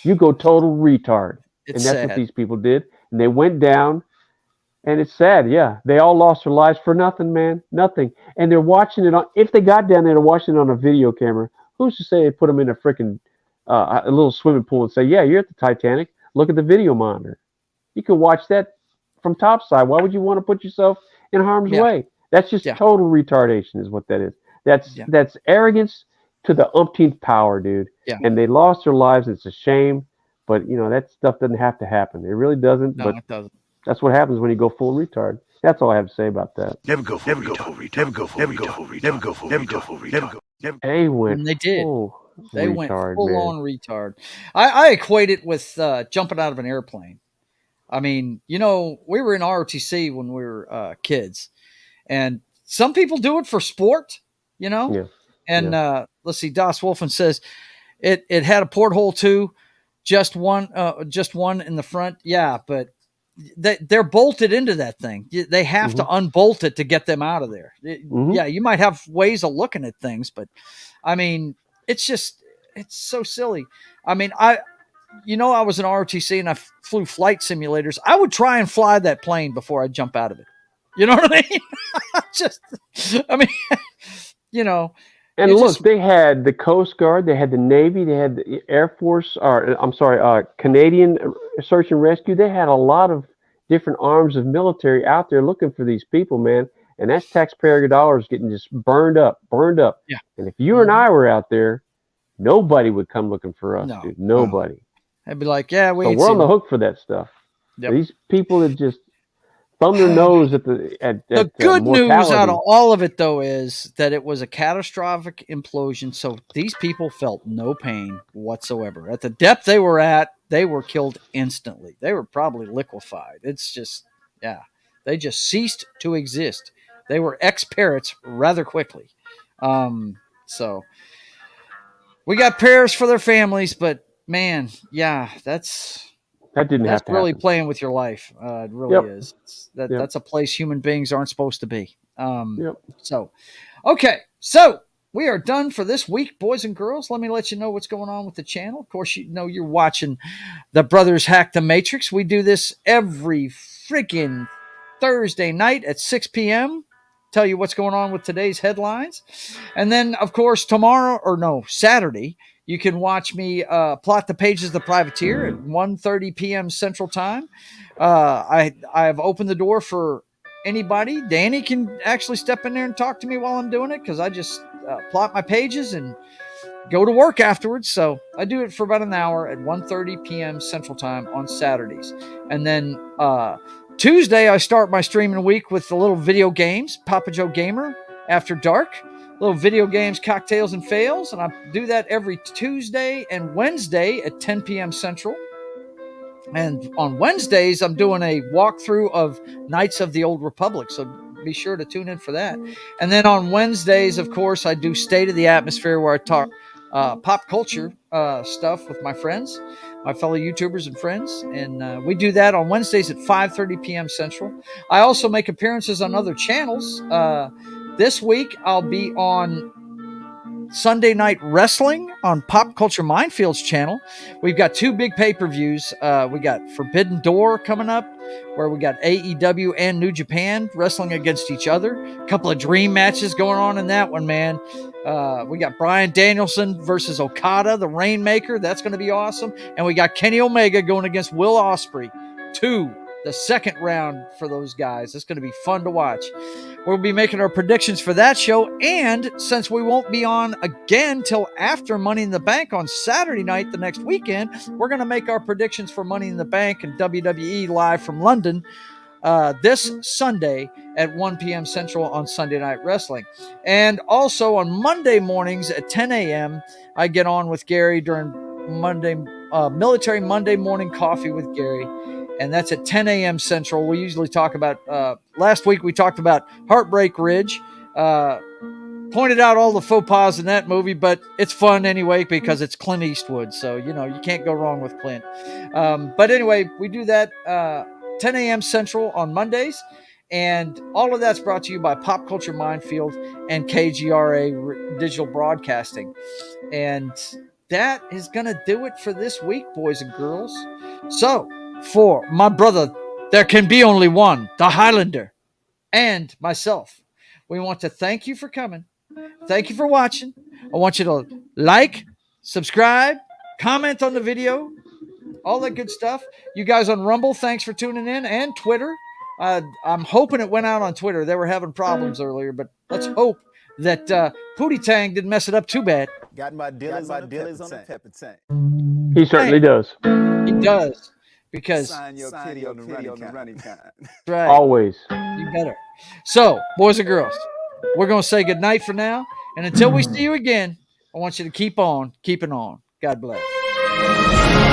B: You go total retard.
A: It's
B: and that's
A: sad.
B: what these people did. And they went down, and it's sad. Yeah, they all lost their lives for nothing, man. Nothing. And they're watching it on, if they got down there, they're watching it on a video camera. Who's to say they put them in a freaking a little swimming pool and say, yeah, you're at the Titanic. Look at the video monitor. You can watch that from topside. Why would you want to put yourself in harm's way? That's just total retardation is what that is. That's arrogance to the umpteenth power, dude. Yeah. And they lost their lives. It's a shame. But, you know, that stuff doesn't have to happen. It really doesn't.
A: No,
B: but
A: it doesn't.
B: That's what happens when you go full retard. That's all I have to say about that.
C: Never go full retard. Never go full retard. Never go full retard.
B: They went.
A: And they did. They
B: retard,
A: went full on retard. I equate it with jumping out of an airplane. I mean, you know, we were in ROTC when we were kids, and some people do it for sport, you know.
B: Yeah.
A: And let's see, Das Wolfen says it had a porthole too, just one in the front. Yeah, but they're bolted into that thing. They have to unbolt it to get them out of there. Yeah, you might have ways of looking at things, but I mean, it's so silly. I mean, I was in ROTC and I flew flight simulators. I would try and fly that plane before I jump out of it. You know what I mean? You know.
B: And look, they had the Coast Guard, they had the Navy, they had the Air Force, Canadian Search and Rescue. They had a lot of different arms of military out there looking for these people, man. And that's taxpayer dollars getting just burned up.
A: Yeah.
B: And if you and I were out there, nobody would come looking for us, dude. Nobody.
A: I'd be like, yeah, we're
B: on the hook for that stuff.
A: Yep.
B: These people that just thumb their nose at the
A: good news
B: mortality.
A: out of all of it, though, is that it was a catastrophic implosion. So these people felt no pain whatsoever. At the depth they were at, they were killed instantly. They were probably liquefied. It's just, they just ceased to exist. They were ex-parrots rather quickly. So we got prayers for their families, but man,
B: that didn't have to
A: really
B: happen.
A: Playing with your life. It really is. That's a place human beings aren't supposed to be. So we are done for this week, boys and girls. Let me let you know what's going on with the channel. Of course, you know you're watching the Brothers Hack the Matrix. We do this every freaking Thursday night at 6 p.m. Tell you what's going on with today's headlines. And then, of course, Saturday, you can watch me plot the pages of the Privateer at 1:30 p.m. Central Time. I have opened the door for anybody. Danny can actually step in there and talk to me while I'm doing it because I just plot my pages and go to work afterwards. So I do it for about an hour at 1:30 p.m. Central Time on Saturdays. And then Tuesday, I start my streaming week with the little video games, Papa Joe Gamer After Dark. Little video games, cocktails, and fails. And I do that every Tuesday and Wednesday at 10 p.m. Central. And on Wednesdays, I'm doing a walkthrough of Knights of the Old Republic. So be sure to tune in for that. And then on Wednesdays, of course, I do State of the Atmosphere where I talk pop culture stuff with my friends, my fellow YouTubers and friends. And we do that on Wednesdays at 5:30 p.m. Central. I also make appearances on other channels. This week, I'll be on Sunday Night Wrestling on Pop Culture Minefield's channel. We've got two big pay-per-views. We got Forbidden Door coming up, where we got AEW and New Japan wrestling against each other. A couple of dream matches going on in that one, man. We got Bryan Danielson versus Okada, the Rainmaker. That's going to be awesome. And we got Kenny Omega going against Will Ospreay. The second round for those guys. It's going to be fun to watch. We'll be making our predictions for that show. And since we won't be on again till after Money in the Bank on Saturday night the next weekend, we're going to make our predictions for Money in the Bank and WWE live from London this Sunday at 1 p.m. Central on Sunday Night Wrestling. And also on Monday mornings at 10 a.m., I get on with Gary during Military Monday Morning Coffee with Gary. And that's at 10 a.m. Central. We usually talk about, last week we talked about Heartbreak Ridge. pointed out all the faux pas in that movie, but it's fun anyway because it's Clint Eastwood. So, you know, you can't go wrong with Clint. But anyway, we do that 10 a.m. Central on Mondays. And all of that's brought to you by Pop Culture Minefield and KGRA Digital Broadcasting. And that is going to do it for this week, boys and girls. So, for my brother, there can be only one, the Highlander, and myself, we want to thank you for coming. Thank you for watching. I want you to like, subscribe, comment on the video, all that good stuff. You guys on Rumble, thanks for tuning in, and Twitter. I'm hoping it went out on Twitter. They were having problems earlier, but let's hope that Pootie Tang didn't mess it up too bad.
J: Got my dealers on the pepper tank.
B: He certainly does.
A: He does. Because
J: Sign your kitty on the running kind.
A: Right.
B: Always.
A: You better. So, boys and girls, we're going to say goodnight for now. And until we see you again, I want you to keep on keeping on. God bless.